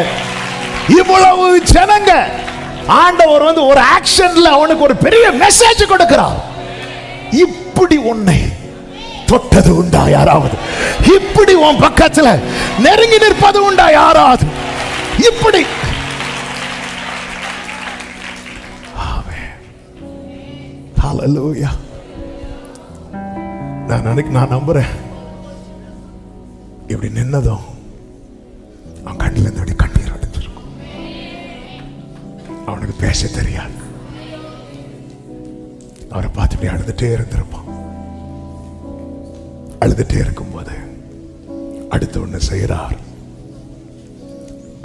[SPEAKER 2] இவ்வளவு ஜனங்க ஆண்டவர் வந்து ஒரு ஆக்ஷன்ல அவனுக்கு ஒரு பெரிய மெசேஜ் கொடுக்கிறார். இப்படி உன்னை தொட்டது உண்டா யாராவது? இப்படி உன் பக்கத்துல நெருங்கி நிற்பது உண்டா யாராவது? இப்படி ஹல்லேலூயா. நான் நம்புறேன் இப்படி நின்னதும் அவன் கண்ணில் இருந்து அப்படி கண்ணீர் அடைஞ்சிருக்கும். அவனுக்கு பேச தெரியாது. அவரை பார்த்து இப்படி அழுதுட்டே இருந்திருப்பான். அழுதுட்டே இருக்கும்போது அடுத்து ஒண்ணு செய்கிறார்.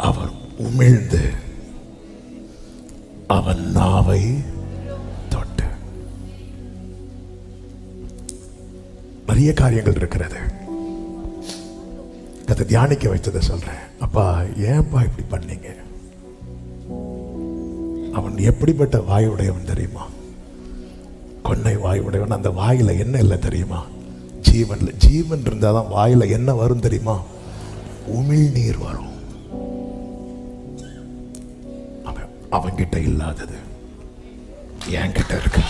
[SPEAKER 2] அவர் உமிழ்ந்து அவன் நாவை தொட்டு. நிறைய காரியங்கள் இருக்கிறது. அதை தியானிக்க வைத்ததை சொல்றேன். அப்பா ஏன்பா இப்படி பண்ணீங்க? அவன் எப்படிப்பட்ட வாயுடையவன் தெரியுமா? கொன்னை வாயுடையவன். அந்த வாயில என்ன இல்லை தெரியுமா? ஜீவன் இருந்தாதான் வாயில என்ன வரும் தெரியுமா? உமிழ்நீர் வரும். அவன்கிட்ட இல்லாதது என்கிட்ட இருக்கு.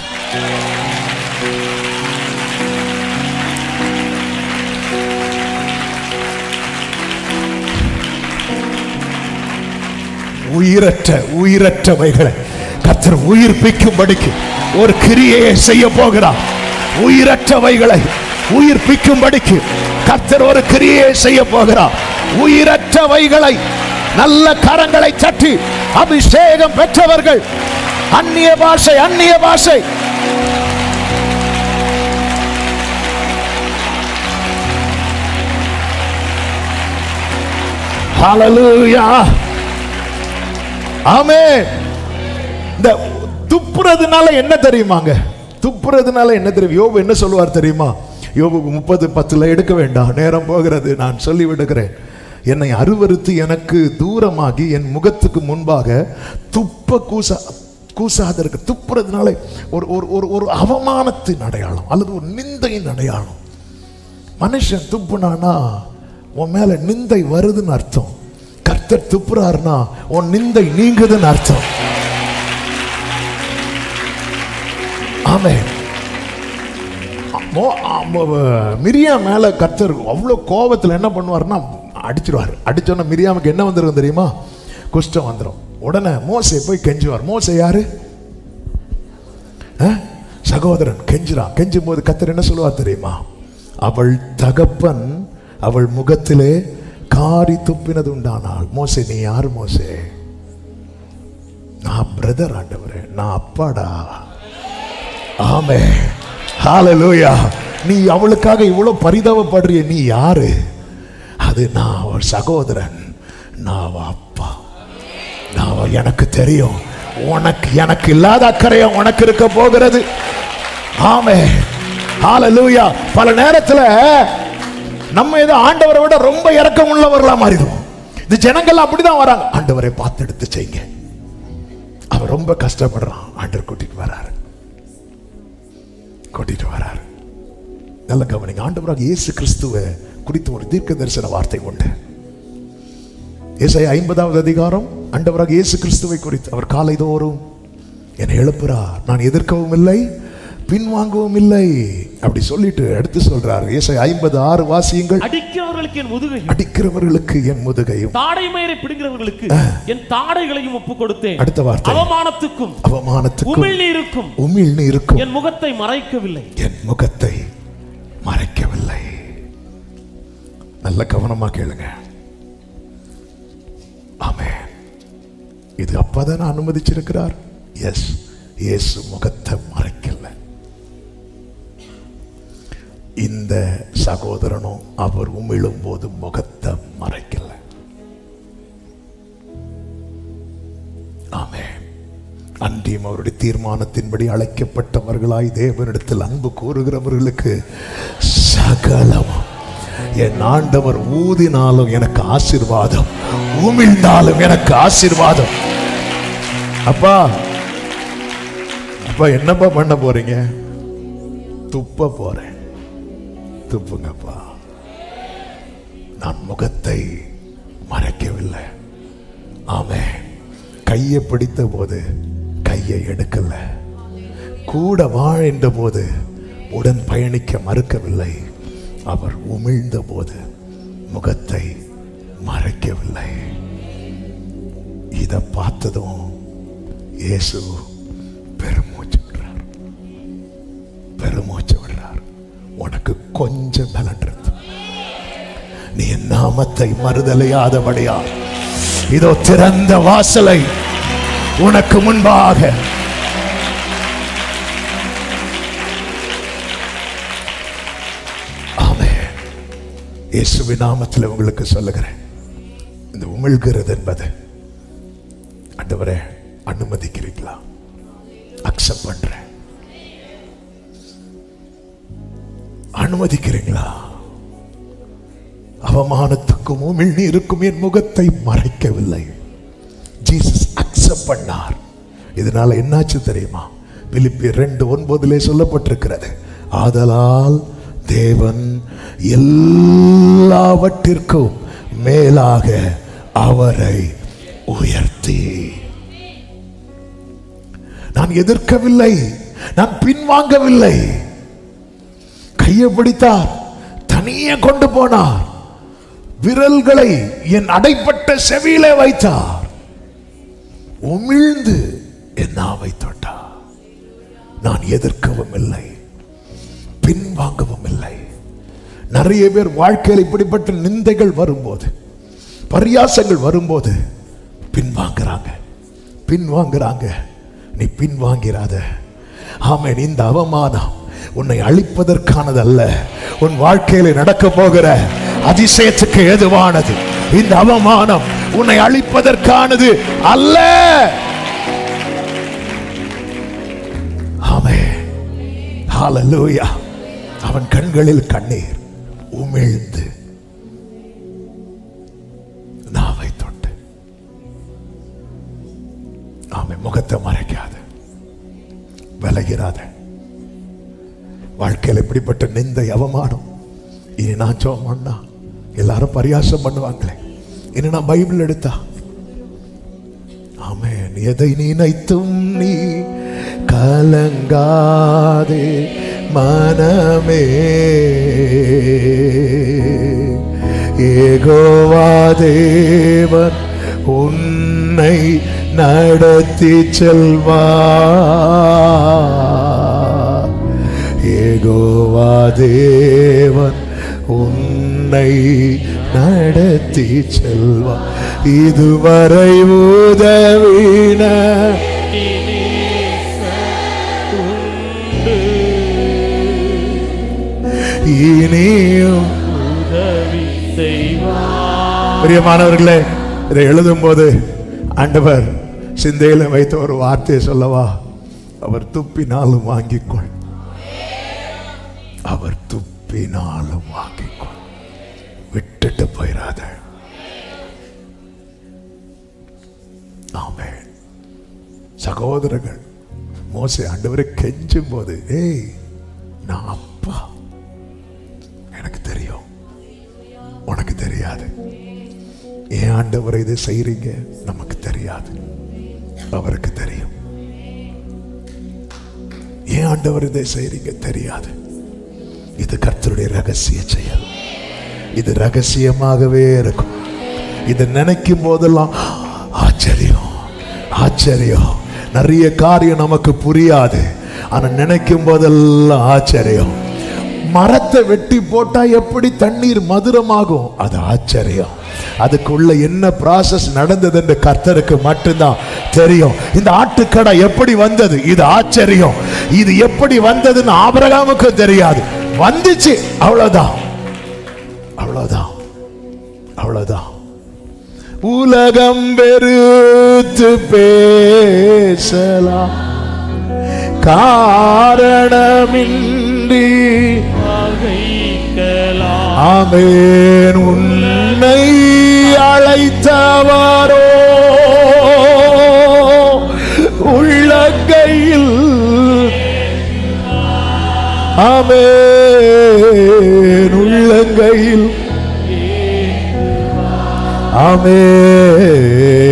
[SPEAKER 2] உயிரற்றவைகளை கர்த்தர் உயிர்ப்பிக்கும்படிக்கு ஒரு கிரியையை செய்ய போகிறார். உயிரற்றவைகளை உயிர்ப்பிக்கும்படிக்கு கர்த்தர் ஒரு கிரியையை செய்ய போகிறார். உயிரற்றவைகளை நல்ல கரங்களை தட்டி அபிஷேகம் பெற்றவர்கள் அந்நிய பாஷை ஹல்லேலூயா. ஆமென். இந்த துப்புறதுனால என்ன தெரியுமாங்க? துப்புறதுனால என்ன தெரியும்? யோபு என்ன சொல்லுவார் தெரியுமா? யோபு 30:10 எடுக்க வேண்டாம், நேரம் போகிறது, நான் சொல்லி விடுகிறேன். என்னை அருவருத்து எனக்கு தூரமாகி என் முகத்துக்கு முன்பாக துப்ப கூசாத இருக்க. துப்புறதுனால ஒரு அவமானத்தின் அடையாளம் அல்லது ஒரு நிந்தையின் அடையாளம். மனுஷன் துப்புனானா உன் மேல நிந்தை வருதுன்னு அர்த்தம். கர்த்தர் துப்புறாருனா உன் நிந்தை நீங்குதுன்னு அர்த்தம். ஆமென். மிரியா மேல கர்த்தர் அவ்வளவு கோபத்துல என்ன பண்ணுவாருன்னா அடிச்சிருவார். அடிச்சோன்னா மிரியாமுக்கு என்ன வந்துடும் தெரியுமா? குஷ்டம் வந்துடும். உடனே மோசே போய் கெஞ்சுவார். மோசே யாரு? சகோதரன். கெஞ்சும் போது கர்த்தர் என்ன சொல்லுவார் தெரியுமா? அவள் தகப்பன் அவள் முகத்திலே காரி துப்பினது உண்டானால். மோசே நீ யாரு? மோசே நான் பிரதர் ஆண்டவரே, நான் அப்பாடா. ஆமென். ஹல்லேலூயா. நீ அவளுக்காக இவ்வளவு பரிதாபப்படுறிய, நீ யாரு? அது நான் ஒரு சகோதரன், நான் அப்பா. நான் எனக்கு தெரியும் எனக்கு இல்லாத அக்கறையா உனக்கு இருக்க போகிறது. ஆமென். ஹல்லேலூயா. பல நேரத்துல நம்ம ஏதோ ஆண்டவரை விட ரொம்ப இரக்கம் உள்ளவர்களா மாறிடுவோம். இந்த ஜனங்கள் அப்படிதான் வராங்க. ஆண்டவரை பார்த்து எடுத்து செய்யுங்க. அவன் ரொம்ப கஷ்டப்படுறான். ஆண்டவர் கூட்டிட்டு வராரு. நல்ல கவனிங்க. ஆண்டவராக இயேசு கிறிஸ்துவை குறித்து ஒரு தீர்க்க தரிசன வார்த்தை உண்டு. ஏசாயா 50வது அதிகாரம். ஆண்டவராக இயேசு கிறிஸ்துவை குறித்து அவர் காலைதோறும் என்னை எழுப்புறார், நான் எதிர்க்கவும் இல்லை பின்வாங்கவும் இல்லை அப்படி சொல்லிட்டு எடுத்து சொல்றாரு. ஏசாயா 50:6 வாசியுங்கள். அடிக்கிறவர்களுக்கு என் முதுகையும்
[SPEAKER 1] தாடை மயிரை பிடுங்கிறவர்களுக்கு என் தாடைகளையும் ஒப்புக் கொடுத்தேன்.
[SPEAKER 2] அடுத்த வார்த்தை.
[SPEAKER 1] அவமானத்துக்கும்
[SPEAKER 2] உமிழ்நீருக்கும்
[SPEAKER 1] என் முகத்தை
[SPEAKER 2] மறைக்கவில்லை. நல்ல கவனமா கேளுங்க. ஆமென். இது அப்பதான் அனுமதிச்சிருக்கிறார். எஸ், இயேசு முகத்தை மறைக்கல. இந்த சகோதரனும் அவர் உமிழும் போது முகத்தை மறைக்கல. ஆமென். அன்றியும் அவருடைய தீர்மானத்தின்படி அழைக்கப்பட்டவர்களாய் தேவனிடத்தில் அன்பு கூறுகிறவர்களுக்கு சகலம். என் ஆண்டவர் ஊதினாலும் எனக்கு ஆசீர்வாதம், உமிழ்ந்தாலும் எனக்கு ஆசீர்வாதம். அப்பா என்னப்பா பண்ண போறீங்க? துப்ப போறேன். துப்புங்கப்பா. நான் முகத்தை மறைக்கவில்லை. ஆமென். கையை பிடித்த போது கையை எடுக்கல, கூட வாழ்ந்த போது உடன் பயணிக்க மறுக்கவில்லை. அவர் உமிழ்ந்த போது முகத்தை மறைக்கவில்லை. இதை பார்த்ததும் இயேசு பெருமூச்சு விடுறார், பெருமூச்சு விடுறார். உனக்கு கொஞ்சம் பலன் இருக்கு, நீ என் நாமத்தை மறுதலையாதபடியா இதோ திறந்த வாசலை உனக்கு முன்பாக. ஆமென். இயேசுவின் நாமத்தில் உங்களுக்கு சொல்லுகிறேன், இந்த உமிழ்கிறது என்பது ஆண்டவரே அனுமதிக்கிறீங்களா? அக்செப்ட் பண்றேன். அனுமதிக்கிறீங்களா? அவமானத்துக்கும் உமிழ்நீருக்கும் என் முகத்தை மறைக்கவில்லை. ஜீசஸ் அக்செப்ட் பண்ணார். இதனால என்னாச்சு தெரியுமா? பிலிப்பியர் 2:9 சொல்லப்பட்டிருக்கிறது, ஆதலால் தேவன் எல்லாவற்றிற்கும் மேலாக அவரை உயர்த்தி. நான் எதிர்க்கவில்லை, நான் பின்வாங்கவில்லை. கையை பிடித்தார், தனியே கொண்டு போனார், விரல்களை என் அடைப்பட்ட செவியிலே வைத்தார், உமிழ்ந்து என் நாவை தொட்டார். நான் எதிர்க்கவும் இல்லை, பின்வாங்கவும் இல்லை. நிறைய பேர் வாழ்க்கையில் இப்படிப்பட்ட நிந்தைகள் வரும்போது, பரியாசங்கள் வரும்போது பின்வாங்குறாங்க, பின்வாங்குறாங்க. நீ பின்வாங்கிறாத. ஆமென். இந்த அவமானம் உன்னை அழிப்பதற்கானது அல்ல, உன் வாழ்க்கையில நடக்க போகிற அதிசயத்துக்கு ஏதுவானது. இந்த அவமானம் உன்னை அழிப்பதற்கானது அல்ல. ஆமென். ஹல்லேலூயா. அவன் கண்களில் கண்ணீர், உமிழ்ந்து நாவை தொட்டு. ஆமென். முகத்தை மறைக்காத, விலகிறாத. வாழ்க்கையில் இப்படிப்பட்ட நிந்தை அவமானம் இனி நான் ஜெபம் பண்ணா எல்லாரும் பரியாசம் பண்ணுவாங்களே, இனி நான் பைபிள் எடுத்தா. ஆமென். எதை நினைத்தும் நீ கலங்காதே மனமே, யெகோவா தேவன் உன்னை நடத்தி செல்வார். யெகோவா தேவன் உன்னை நடத்தி செல்வார். இதுவரை உதவின இனியும் உதவி செய்வார். பிரியமானவர்களே, இதை எழுதும் போது ஆண்டவர் சிந்தையில வைத்த ஒரு வார்த்தையை சொல்லவா? அவர் துப்பினாலும் வாங்கிக்கொள், அவர் துப்பினாலும் வாங்கிக்கொள், விட்டுட்டு போயிடாத. ஆமென். சகோதரர்கள் மோசே ஆண்டவரை கெஞ்சும் போது, ஏய் நான் அப்பா, எனக்கு தெரியும், உனக்கு தெரியாது. ஏன் ஆண்டவரை இதை செய்றீங்க? நமக்கு தெரியாது, அவருக்கு தெரியும். ஏன் ஆண்டவர் இதை செய்றீங்க? தெரியாது. இது கர்த்தருடைய ரகசிய செயல். இது ரகசியமாகவே இருக்கும். இதை நினைக்கும் போதெல்லாம் ஆச்சரியம், ஆச்சரியம். நிறைய காரியம் நமக்கு புரியாது, ஆனா நினைக்கும் போதெல்லாம் ஆச்சரியம். மரத்தை வெட்டி போட்டா எப்படி தண்ணீர் மதுரமாகும்? அது ஆச்சரியம். அதுக்குள்ள என்ன ப்ராசஸ் நடந்தது என்று கர்த்தருக்கு மட்டும்தான் தெரியும். இந்த ஆட்டுக்கடை எப்படி வந்தது? இது ஆச்சரியம். இது எப்படி வந்ததுன்னு ஆபிரகாமுக்கு தெரியாது. வந்துச்சு, அவ்வளவுதான், அவ்வளவுதான், அவ்வளவுதான். உலகம் வெறுத்து பேசலாம், காரணமின்றி ஆமென். உன்னை அழைத்தவரோ உள்ளங்கையில், ஆமென், உள்ளங்கையில்
[SPEAKER 3] எல்லாமே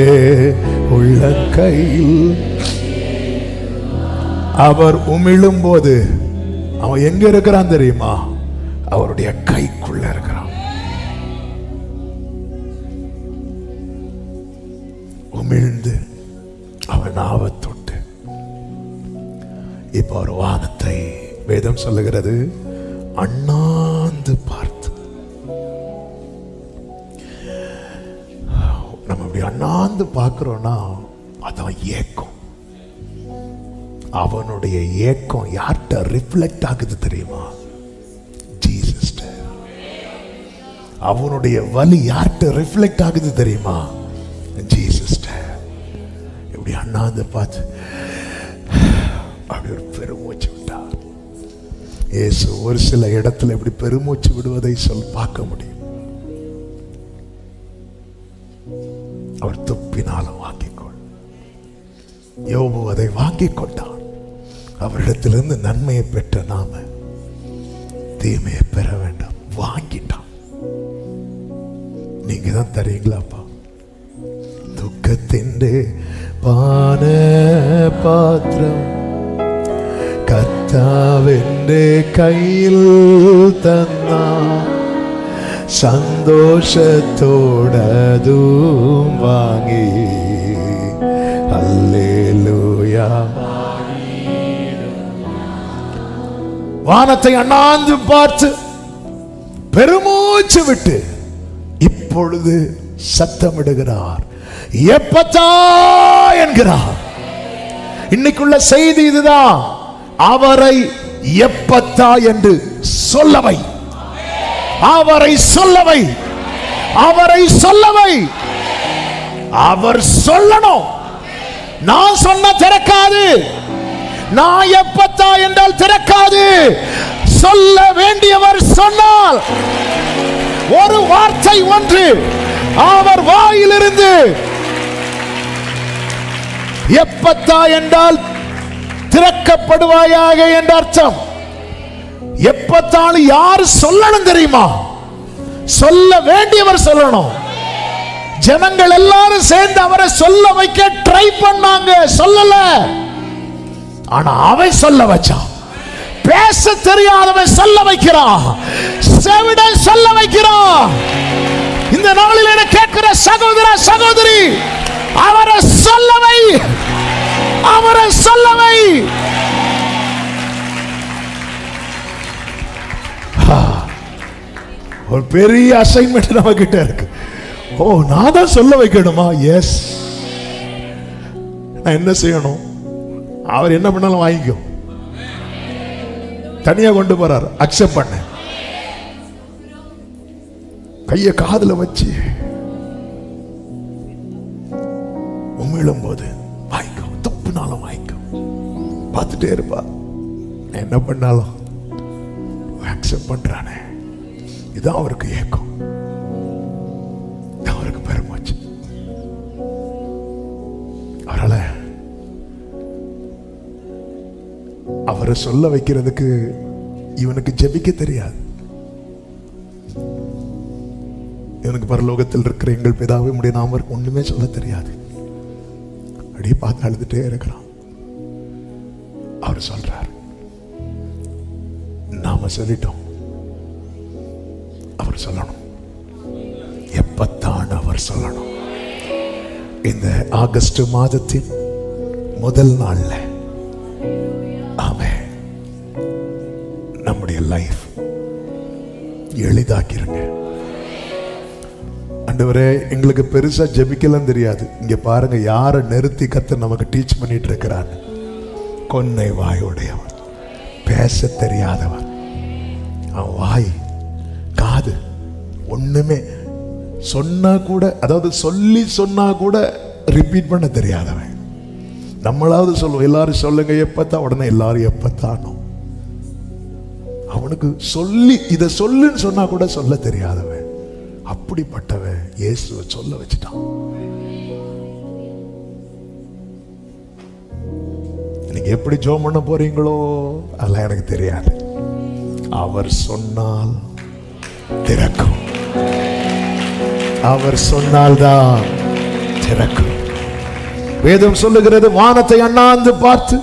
[SPEAKER 3] உள்ளங்கையில். அவர் உமிழும் போது அவன் எங்க இருக்கிறான் தெரியுமா? அவருடைய கைக்குள்ள இருக்கிறான். உமிழ்ந்து அவன் ஆவத்தொட்டு இப்ப ஒரு வானத்தை வேதம் சொல்லுகிறது அண்ணாந்து பார்த்து. நம்ம இப்படி அண்ணாந்து பார்க்கிறோம்னா அதான் ஏக்கம். அவனுடைய ஏக்கம் யார்கிட்ட ரிஃப்ளெக்ட் ஆகுது தெரியுமா? ஜீசஸ். அவனுடைய வலி யார்கிட்ட ரிஃப்ளெக்ட் ஆகுது தெரியுமா? ஜீசஸ். இப்படி அண்ணாந்து பார்த்து அப்படி ஒரு பெருமூச்சு விட்டார். இயேசு ஒரு சில இடத்துல இப்படி பெருமூச்சு விடுவதை பார்க்க முடியும். அவர் துப்பினாலும் வாங்கிக்கொள். யோபு அதை வாங்கிக் கொண்டான். அவரிடத்திலிருந்து நன்மையை பெற்ற நாம தீமையை பெற வேண்டாம். வாங்கிட்டான். நீங்க தான் தரீங்களாப்பா? துக்கத்தின் பான பாத்திரம் கர்த்தாவென்றே கையில் தன்னா சந்தோஷத்தோடதும் வாங்கி அல்லேலூயா. வானத்தை அண்ணாந்து பார்த்து பெருமூச்சு விட்டு இப்பொழுது சத்தமிடுகிறார். எப்பத்தா என்கிறார். இன்னைக்குள்ள செய்தி இதுதான். அவரை எப்பத்தா என்று சொல்லவை. அவரை சொல்லவை. அவரை சொல்லவை. அவர் சொல்லணும். நான் சொன்ன திறக்காது. நான் எப்பத்தா என்றால் திறக்காது. சொல்ல வேண்டியவர் சொன்னால் ஒரு வார்த்தை ஒன்று அவர் வாயிலிருந்து எப்பத்தா என்றால் திறக்கப்படுவாயாக என்ற அர்த்தம். எப்பத்தாலும் யாரு சொல்லணும் தெரியுமா? சொல்ல வேண்டியவர் சொல்லணும். ஜனங்கள் எல்லாரும் சேர்ந்து அவரை சொல்ல வைக்க ட்ரை பண்ணாங்க, சொல்லல. ஆனா அவன் சொல்ல வச்சான். பேச தெரியாதவன் சொல்ல வைக்கிறான். செவிடன் சொல்ல வைக்கிறான். இந்த நாளில் என கேட்கிற சகோதர சகோதரி, அவரை சொல்லவை. அவரை சொல்லவை. ஒரு பெரிய அசைன்மெண்ட் நம்ம கிட்ட இருக்கு. ஓ, நான் தான் சொல்ல வைக்கணுமா? எஸ். நான் என்ன செய்யணும்? அவர் என்ன பண்ணாலும் வாங்கிக்கோ. தனியா கொண்டு போறார். அக்செப்ட் பண்ண. கைய காதுல வச்சு உமிழும் போது வாங்கிக்கோ. துப்புனாலும் வாங்கிக்கோ. பார்த்துட்டே இருப்பா. என்ன பண்ணாலும் அக்செப்ட் பண்றானே. இதுதான் அவருக்கு ஏக்கம். அவருக்கு பெருமாச்சு. அவரால அவரை சொல்ல வைக்கிறதுக்கு இவனுக்கு ஜெபிக்க தெரியாது. இவனுக்கு பரலோகத்தில் இருக்கிற எங்கள் பிதாவே உம்முடைய நாமம் ஒண்ணுமே சொல்ல தெரியாது. அப்படியே பார்த்து அழுதுட்டே இருக்கிறான். அவர் சொல்றார், நாம சொல்லிட்டோம். அவர் சொல்லணும். எப்பத்தான் அவர் சொல்லணும்? இந்த ஆகஸ்ட் மாதத்தின் முதல் நாள்ல ஆமென். நம்முடைய லைஃப் எளிதாக்கிருங்க. ஆண்டவரே, எங்களுக்கு பெருசா ஜெபிக்கலாம் தெரியாது. இங்க பாருங்க, யாரை நிறுத்தி கர்த்தர் நமக்கு டீச் பண்ணிட்டு இருக்கிறார். கொன்னை வாயுடையவர், பேச தெரியாதவர். அவன் வாய் காது ஒண்ணுமே சொன்னா கூட, அதாவது சொல்லி சொன்னா கூட ரிப்பீட் பண்ண தெரியாதவன். நம்மளாவது சொல்லுவோம், எல்லாரும் சொல்லுங்க எப்பத்தான், உடனே எல்லாரும் எப்பத்தானோ. அவனுக்கு சொல்லி இதை சொல்லுன்னு சொன்னா கூட சொல்ல தெரியாதவன். அப்படிப்பட்டவன் இயேசுவை சொல்ல வச்சுட்டான். நீங்க எப்படி ஜெபம் பண்ண போறீங்களோ அதெல்லாம் எனக்கு தெரியாது. அவர் சொன்னால் திறக்கும்.
[SPEAKER 2] அவர் சொன்னால்தான் திறக்கும். வேதம் சொல்லுகிறது, வானத்தை அண்ணாந்து பார்த்து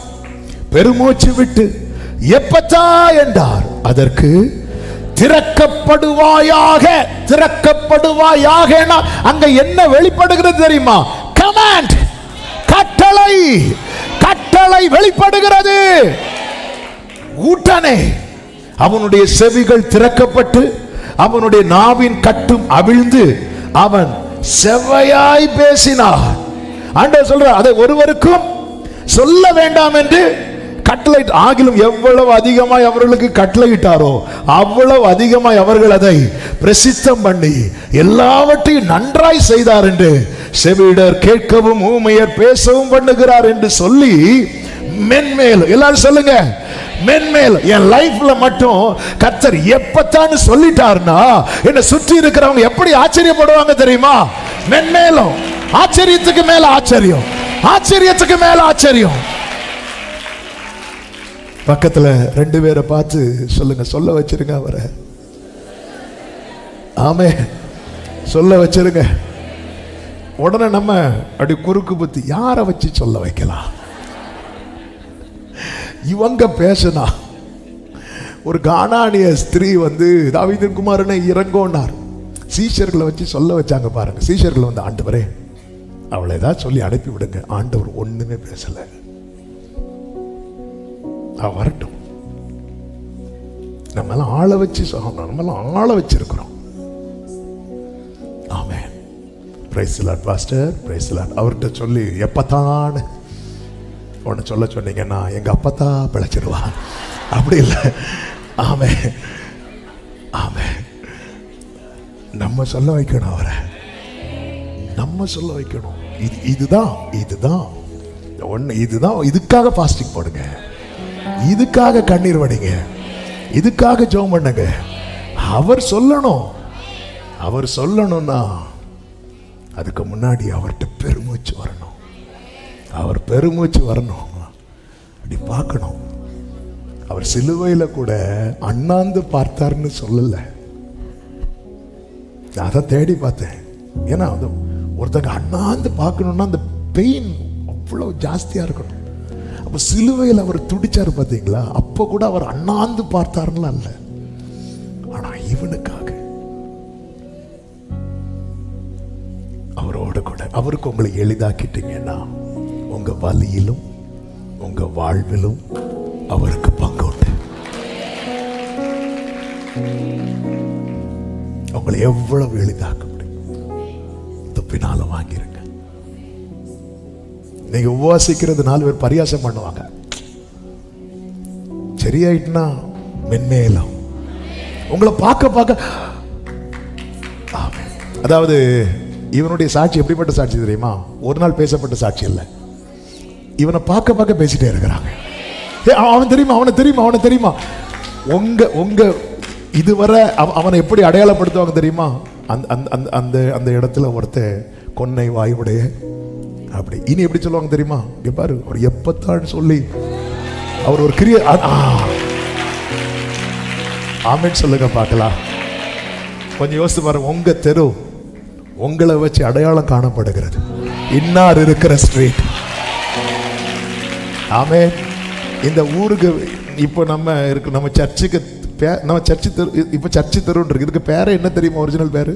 [SPEAKER 2] பெருமூச்சு விட்டு எப்பத்தா என்றார். அதற்கு திறக்கப்படுவாயாக, திறக்கப்படுவாயாக. அங்க என்ன வெளிப்படுகிறது தெரியுமா? கமாண்ட், கட்டளை, கட்டளை வெளிப்படுகிறது. உடனே அவனுடைய செவிகள் திறக்கப்பட்டு அவனுடைய நாவின் கட்டும் அவிழ்ந்து அவன் செவ்வையாய் பேசினார். ஆண்டவர் சொல்றார், அதை ஒருவருக்கும் சொல்ல வேண்டாம் என்று கட்டளை. ஆகிலும் எவ்வளவு அதிகமாய் அவர்களுக்கு கட்டளையிட்டாரோ அவ்வளவு அதிகமாய் அவர்கள் அதை பிரசித்தம் பண்ணி எல்லாவற்றையும் நன்றாய் செய்தார் என்று, செவிடர் கேட்கவும் ஊமையர் பேசவும் பண்ணுகிறார் என்று சொல்லி மென்மேல், எல்லாரும் சொல்லுங்க மென்மேல். என் லைஃப்ல மட்டும் கர்த்தர் எப்பத்தான்னு சொல்லிட்டாருன்னா என்ன சுற்றி இருக்கிறவங்க எப்படி ஆச்சரியப்படுவாங்க தெரியுமா? மென்மேலும், ஆச்சரியத்துக்கு மேல ஆச்சரியம், ஆச்சரியத்துக்கு மேல ஆச்சரியம். பக்கத்துல 2 பேரை பார்த்து சொல்லுங்க, சொல்ல வச்சிருங்க அவரை. ஆமே, சொல்ல வச்சிருங்க. உடனே நம்ம அப்படி குறுக்கு புத்தி யாரை வச்சு சொல்ல வைக்கலாம்? இவங்க பேசினா ஒரு கானானிய ஸ்திரீ வந்து தாவீதின் குமாரனை இறங்கோன்னார். சீஷர்களை வச்சு சொல்ல வச்சாங்க பாருங்க. சீஷர்கள் வந்து, ஆண்டவரே அவளை ஏதாவது சொல்லி அனுப்பி விடுங்க. ஆண்டவர் ஒண்ணுமே பேசல. வரட்டும், நம்மளாம் ஆள வச்சு நம்மளாம் ஆள வச்சிருக்கிறோம். Amen. Praise the Lord pastor, praise the Lord. அவர்கிட்ட சொல்லி எப்பத்தான் உன்னை சொல்ல சொன்னீங்கன்னா எங்க அப்பத்தா பிழைச்சிருவா, அப்படி இல்லை. ஆமென், ஆமென். நம்ம சொல்ல வைக்கணும் அவரை, நம்ம சொல்ல வைக்கணும். இதுதான் இதுதான் ஒண்ணு, இதுதான். இதுக்காக பாஸ்டிங் போடுங்க, இதுக்காக கண்ணீர் வடிங்க, இதுக்காக ஜெபம் பண்ணுங்க. அவர் சொல்லணும். அவர் சொல்லணும்னா அதுக்கு முன்னாடி அவர்கிட்ட பெருமூச்சு வரணும். அவர் பெருமூச்சு வரணும். அப்படி பார்க்கணும். அவர் சிலுவையில கூட அண்ணாந்து பார்த்தார்னு சொல்லல. நான் அதை தேடி பார்த்தேன். ஏன்னா ஒருத்தங்க அண்ணாந்து பார்க்கணும்னா அந்த பெயின் அவ்வளவு ஜாஸ்தியா இருக்கணும். அப்ப சிலுவையில் அவர் துடிச்சாரு பார்த்தீங்களா? அப்ப கூட அவர் அண்ணாந்து பார்த்தாருன்னு அல்ல, ஆனா இவனுக்காக அவரோடு கூட அவருக்கு உங்களை எளிதாக்கிட்டீங்கன்னா உங்க வலியிலும் உங்க வாழ்விலும் அவருக்கு பங்கு உண்டு. உங்களை எவ்வளவு எளிதாக்க முடியும் பின்னால வாங்கிருங்க. நீங்க உபவாசிக்கிறது 4 பேர் பரியாசம் பண்ணுவாங்க. சரியாயிட்டுனா மென்மேலும் உங்களை பார்க்க பார்க்க. அதாவது இவனுடைய சாட்சி எப்படிப்பட்ட சாட்சி தெரியுமா? ஒரு நாள் பேசப்பட்ட சாட்சி இல்லை. இவனை பார்க்க பார்க்க பேசிட்டே இருக்கிறாங்க. அவன் தெரியுமா, அவனை தெரியுமா, அவனை தெரியுமா. உங்க உங்க இதுவரை அவனை எப்படி அடையாளப்படுத்துவாங்க தெரியுமா? அந்த அந்த இடத்துல ஒருத்தர் கொன்னை வாயுடைய அப்படி. இனி எப்படி சொல்லுவாங்க தெரியுமா? இங்க பாரு, அவர் எப்பத்தான் சொல்லி அவர் ஒரு கிரிய. ஆமென் சொல்லுங்க பார்க்கலாம். கொஞ்சம் யோசித்து பாருங்க. உங்க தெரு உங்களை வச்சு அடையாளம் காணப்படுகிறது. இன்னார் இருக்கிற ஸ்ட்ரீட். ஆமென். இந்த ஊருக்கு இப்போ நம்ம இருக்கு, நம்ம சர்ச்சுக்கு நம்ம சர்ச்சு தெரு, இப்போ சர்ச்சு தெருன்னு இருக்கு. இதுக்கு பேரு என்ன தெரியுமா? ஒரிஜினல் பேரு,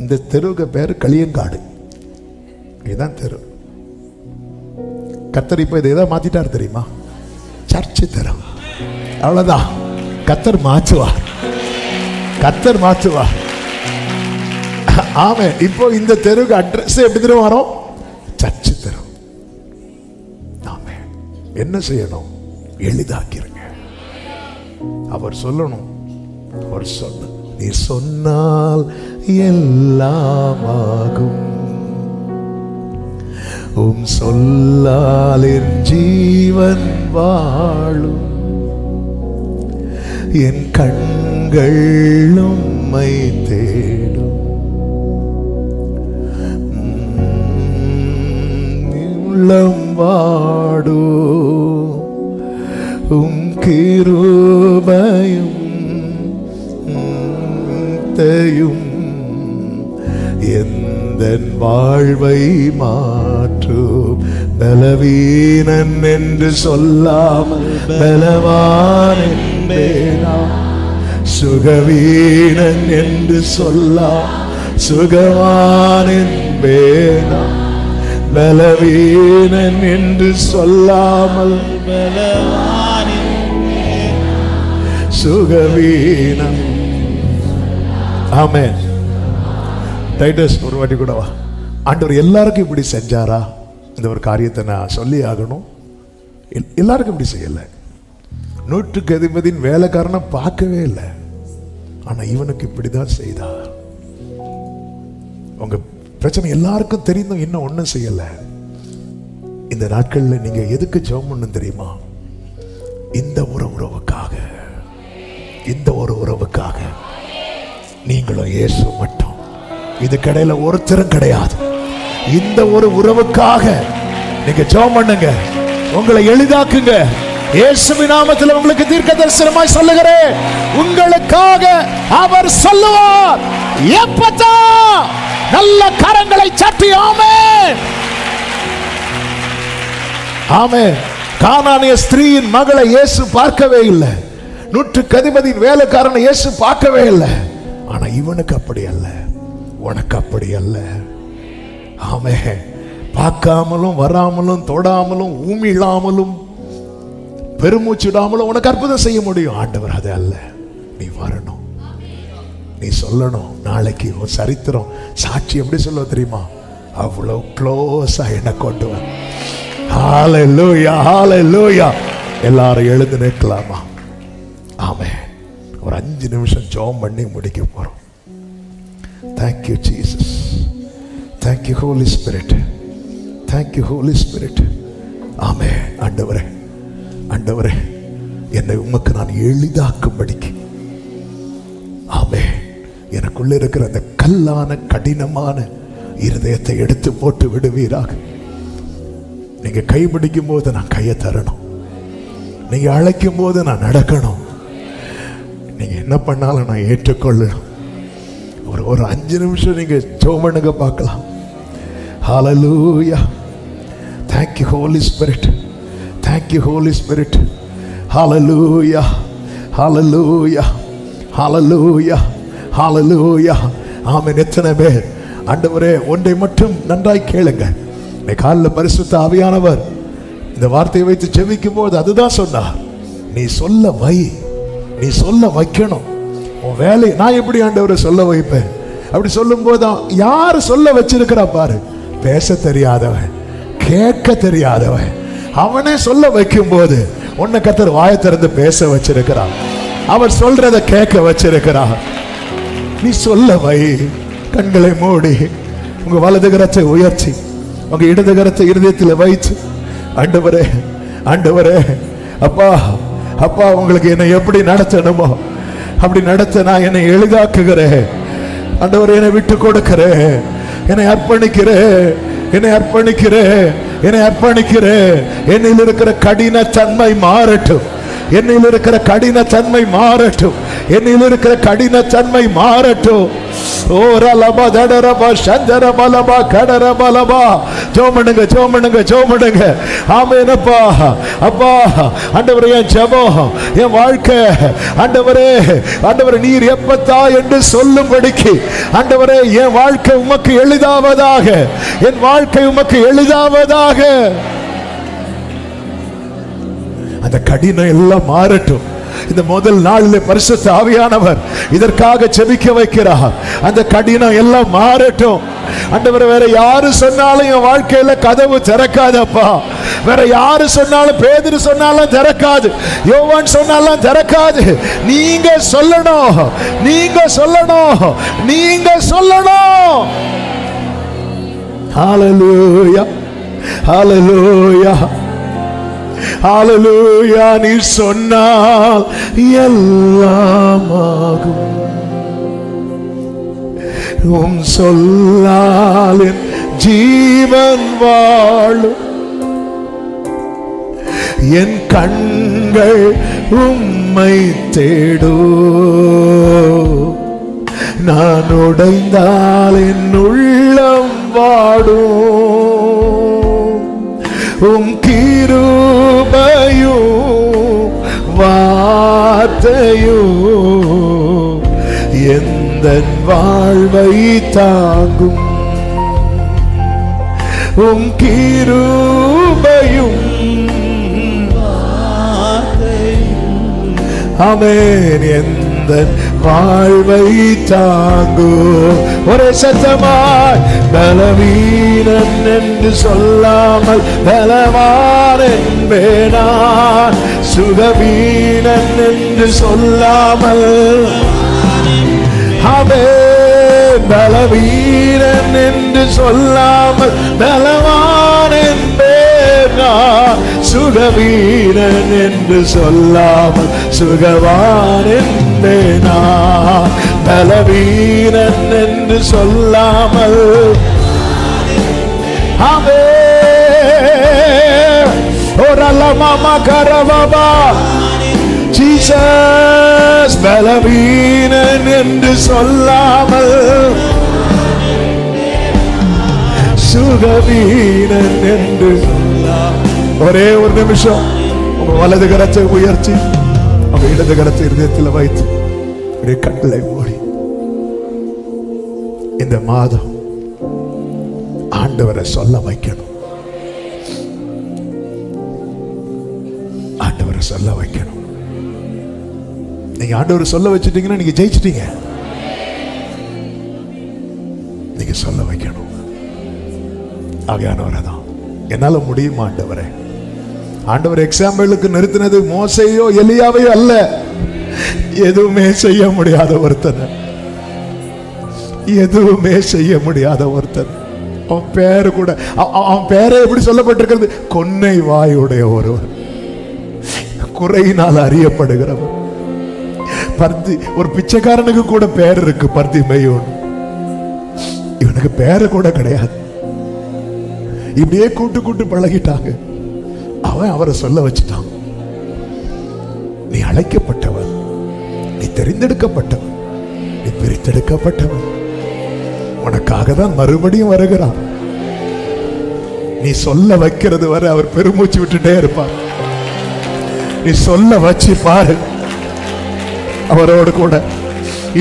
[SPEAKER 2] இந்த தெருவுக்கு பேரு களியங்காடு. இதுதான் தெரு. கர்த்தர் இப்போ இதை எதாவது மாத்திட்டாரு தெரியுமா? சர்ச்சு தெரு. அவ்வளவுதான். கர்த்தர் மாற்றுவார், கர்த்தர் மாற்றுவார். ஆமே. இப்போ இந்த தெருவுக்கு அட்ரஸ் எப்படி தெரியும் வரும்? சர்ச்சு தெரு. ஆமே. என்ன செய்யணும்? எளிதாக்கிருங்க. அவர் சொல்லணும். அவர் சொன்ன, நீ சொன்னால் எல்லாம் ஆகும், உம் சொல்லால் என் ஜீவன் வாழும், என் கண்கள் உம்மை தேடும், உள்ளம் வாடும், உம் கிருபையும் தயும்
[SPEAKER 3] என் வாழ்வை மாற்றும். பலவீனன் என்று சொல்லாமல் பலவான் என்பேனா, சுகவீனன் என்று சொல்லாமல் சுகவான் என்பேனா, பலவீனன் என்று சொல்லாமல் பலவான் சுகவீனன். ஆமென். டைட்டஸ் ஒரு வாட்டி கூட வா. ஆண்டவர் எல்லாருக்கும் இப்படி செஞ்சாரா? இந்த ஒரு காரியத்தை நான் சொல்லி ஆகணும். எல்லாருக்கும் இப்படி செய்யல. 100க்கு அதிபதியின் வேலைக்காரனை பார்க்கவே இல்லை, ஆனா இவனுக்கு இப்படிதான் செய்தார். உங்க பிரச்சனை எல்லாருக்கும் தெரிந்தும் இன்னும் ஒண்ணும் செய்யல. இந்த நாட்கள்ல நீங்க எதுக்கு ஜெபம் பண்ணணும் தெரியுமா? இந்த ஒரு உறவுக்காக, இந்த ஒரு உறவுக்காக. நீங்களும் இயேசு மட்டும், இது கடையில ஒருத்தரும் கிடையாது. இந்த ஒரு உறவுக்காக நீங்க ஜெபம் பண்ணுங்க, உங்களை எளிதாக்குங்க. இயேசுவின் நாமத்தில் உங்களுக்கு தீர்க்க தரிசனமாய் சொல்லுகிறேன், உங்களுக்காக அவர் சொல்லுவார். எப்பதா நல்ல கரங்களை தட்டி ஆமென். ஆமென். கானானிய ஸ்திரீயின் மகளை இயேசு பார்க்கவே இல்லை, 100க்கு அதிபதியின் வேலைக்காரனை இயேசு பார்க்கவே இல்லை. ஆனா இவனுக்கு அப்படி அல்ல, உனக்கு அப்படி அல்ல. ஆமென். பார்க்காமலும் வராமலும் தொடாமலும் ஊமிழாமலும் பெருமூச்சிடாமலும் உனக்கு அற்புதம் செய்ய முடியும். ஆண்டவர் அது அல்ல. நீ வரணும், நீ சொல்லணும். நாளைக்கு ஒரு சரித்திரம் சாட்சி எப்படி சொல்ல தெரியுமா? அவ்வளவு க்ளோஸா என்ன கொண்டு வர. ஹalleluya, ஹalleluya. எல்லாரும் எழுந்து நிற்கலாமா? ஆமென். ஒரு 5 நிமிஷம் ஜெபம் பண்ணி முடிக்க போறோம். Thank you Jesus. Thank you Holy Spirit. Thank you Holy Spirit. ஆமென். ஆண்டவரே, ஆண்டவரே, என்னை உமக்கு நான் எளிதாக்கும்படிக்கு, ஆமென், எனக்குள்ள இருக்கிற அந்த கல்லான கடினமான இருதயத்தை எடுத்து போட்டு விடுவீராக. நீங்க கைப்பிடிக்கும் போது நான் கையை தரணும், நீங்க அழைக்கும் போது நான் நடக்கணும், நீங்க என்ன பண்ணாலும் நான் ஏற்றுக்கொள்ளணும். ஒரு 5 நிமிஷம் நீங்க ஜெபம் பண்ணுங்க பார்க்கலாம். ஹalleluya. Thank you Holy Spirit. Thank you Holy Spirit. Hallelujah. Hallelujah. Hallelujah. Hallelujah. ஆமென். எத்தனை பேர் ஆண்டவரே ஒன்றை மட்டும் நன்றாய் கேளுங்க. இன்னைக்கு காலையில் பரிசுத்த ஆவியானவர் இந்த வார்த்தையை வைத்து ஜெபிக்கும் போது அதுதான் சொன்னார். நீ சொல்ல வை, நீ சொல்ல வைக்கணும். உன் வேலை நான் எப்படி ஆண்டவரை சொல்ல வைப்பேன்? அப்படி சொல்லும் போது யார் சொல்ல வச்சிருக்கிறா பாரு. பேச தெரியாதவன், கேட்க தெரியாதவன், அவனே சொல்ல வைக்கும் போது உன்னை கர்த்தர் வாயை திறந்து பேச வச்சிருக்கிறான். அவர் சொல்றத கேட்க வச்சிருக்கிறான். நீ சொல்ல வை. கண்களை மூடி உங்க வலது கரத்தை உயர்த்தி உங்க இடது கரத்தை இருதயத்தில் வைத்து, ஆண்டவரே, ஆண்டவரே, அப்பா, அப்பா, உங்களுக்கு என்னை எப்படி நடத்தணுமோ அப்படி நடத்த நான் என்னை எளிதாக்குகிறேன். ஆண்டவரே, என்னை விட்டு கொடுக்கிறேன், என்னை அர்ப்பணிக்கிறேன், என்னை அர்ப்பணிக்கிறேன், என்னை அர்ப்பணிக்கிறேன். என்னில் இருக்கிற கடின தன்மை மாறட்டும், என்னில் இருக்கிற கடின தன்மை மாறட்டும், என்னில் இருக்கிற கடின தன்மை மாறட்டும். ஓ ரலபா தடரபா சந்தரபலபா கடரபலபா. ஜெபம் ஜெபம் ஜெபம். ஆமென். அப்பா, அப்பா, ஆண்டவரே, என் ஜெபம், என் வாழ்க்கை, ஆண்டவரே, ஆண்டவரே, நீர் எப்பத்தா என்று சொல்லும்படிக்கு, ஆண்டவரே, என் வாழ்க்கை உமக்கு எளிதாவதாக, என் வாழ்க்கை உமக்கு எளிதாவதாக. அந்த கடினம் எல்லாம் மாறட்டும். இந்த முதல் நாளிலே பரிசுத்த ஆவியானவர் இதற்காக ஜெபிக்க வைக்கிறார். அந்த கடினம் எல்லாம் மாறட்டும். ஆண்டவரே, வேற யாரு சொன்னாலும் என் வாழ்க்கையில கதவு திறக்காதப்பா. வேற யாரு சொன்னாலும், பேதுரு சொன்னாலும் திறக்காது, யோவான் சொன்னாலும் திறக்காது. நீங்க சொல்லணும், நீங்க சொல்லணும், நீங்க சொல்லணும். ஹalleluya, ஹalleluya, ஹalleluya. நீ சொன்னால் எல்லாம் ஆகும், உம் சொல்லால் என் ஜீவன் வாழும், என் கண்கள் உம்மை தேடும், நான் உடைந்தால் என் உள்ளம் பாடும் கிருபையும் வார்த்தையும் எந்தன் வாழ்வை தாங்கும் கிருபையும் ஆமென் எந்தன் வாழ்வை தாங்கும். ஒரே சத்தமாய் பலவீனன் என்று சொல்லாமல் பலவான் என்பேனான், சுகவீனன் என்று சொல்லாமல் ஆமென் பலவீனன் என்று சொல்லாமல் பலவான் என்பேனான், சுகவீனன் என்று சொல்லாமல் சுகவான் என்பேனான், பலவீனன் என்று சொல்லாமல் ஆமென். ஓரலமாமா கரவபா ஜீசஸ் பலவீனன் என்று சொல்லாமல் சுகவீனன் என்று. ஒரே ஒரு நிமிஷம் உங்க வலது கரத்தை உயர்த்தி உங்க இடது கரத்தை இதயத்தில் வைத்து கட்டளை மூடி இந்த மாதம் ஆண்டவரை சொல்ல வைக்கணும். ஆண்டவரை சொல்ல வைக்கணும். நீங்க ஆண்டவரை சொல்ல வச்சிட்டீங்கன்னா நீங்க ஜெயிச்சிட்டீங்க. நீங்க சொல்ல வைக்கணும். ஆகையானவரை தான் என்னால முடியுமா ஆண்டவரே? ஆண்டவர் எக்ஸாம்பிளுக்கு நிறுத்தினது மோசையோ எலியாவையோ அல்ல, எதுவுமே செய்ய முடியாத ஒருத்தன், எதுவுமே செய்ய முடியாத ஒருத்தன். அவன் பேரு கூட, அவன் பேரை எப்படி சொல்லப்பட்டிருக்கிறது? கொன்னை வாயுடைய ஒருவர், குறையினால் அறியப்படுகிறவர். பர்தி ஒரு பிச்சைக்காரனுக்கு கூட பேர் இருக்கு, பர்திமையோன். இவனுக்கு பேரு கூட கிடையாது. இப்படியே கூட்டு கூட்டு பழகிட்டாங்க. அவன் அவரை சொல்ல வச்சுட்டான். நீ அழைக்கப்பட்டவன், நீ தெரிந்தெடுக்கப்பட்டவன், நீ பிரித்தெடுக்கப்பட்டவன். உனக்காக தான் மறுபடியும் வருகிறான். நீ சொல்ல வைக்கிறது வரை அவர் பெருமூச்சு விட்டுட்டே இருப்பார். நீ சொல்ல வச்சு பாரு அவரோடு கூட.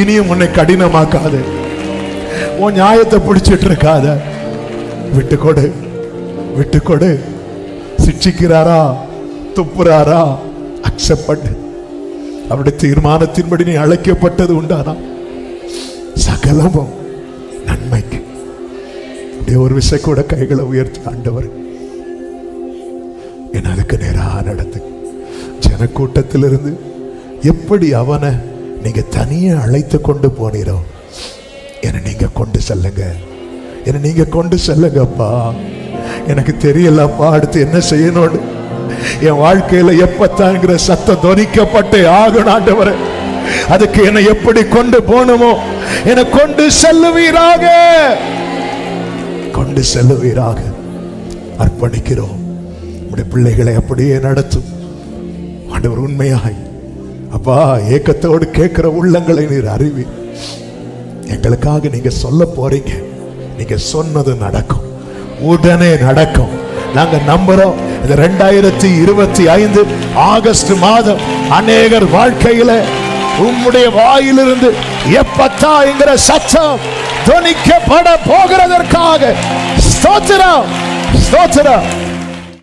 [SPEAKER 3] இனியும் உன்னை கடினமாக்காது, உன் நியாயத்தை பிடிச்சிட்டு இருக்காத. விட்டுக்கொடு, விட்டுக்கொடு. சிட்சிக்கிறாரா, துப்புறாரா, அக்செப்ட் பண்ணு. அவருடைய தீர்மானத்தின்படி நீ அழைக்கப்பட்டது உண்டானா சகலமும் நன்மைக்கு. அப்படியே ஒரு விசை கூட கைகளை உயர்த்தி, ஆண்டவர் என்ன அதுக்கு நேராக நடத்து. ஜனக்கூட்டத்திலிருந்து எப்படி அவனை நீங்க தனியே அழைத்து கொண்டு போனீரோ, என்னை நீங்க கொண்டு செல்லுங்க, என்னை நீங்க கொண்டு செல்லுங்கப்பா. எனக்கு தெரியலப்பா அடுத்து என்ன செய்யணும்னு. என் வாழ்க்கையில எப்பத்தாங்கிற சத்தம் தொனிக்கப்பட்டு ஆகணும் ஆண்டவரே. அதுக்கு என்னை எப்படி கொண்டு போகணுமோ என்னை கொண்டு செல்லுவீராக, கொண்டு செல்லுவீராக. அர்ப்பணிக்கிறோம். நம்முடைய பிள்ளைகளை அப்படியே நடத்தும் ஆண்டவர். உண்மையாய் அப்பா ஏக்கத்தோடு கேட்கிற உள்ளங்களை நீர் அறிவி. எங்களுக்காக நீங்க சொல்ல போறீங்க. நீங்க சொன்னது நடக்கும், உடனே நடக்கும். நாங்க நம்புறோம். 2025 ஆகஸ்ட் மாதம் அநேகர் வாழ்க்கையில உம்முடைய வாயிலிருந்து எப்பத்தா என்கிற சத்தம் தொனிக்கப்பட போகிறதற்காக ஸ்தோத்திரம், ஸ்தோத்திரம்.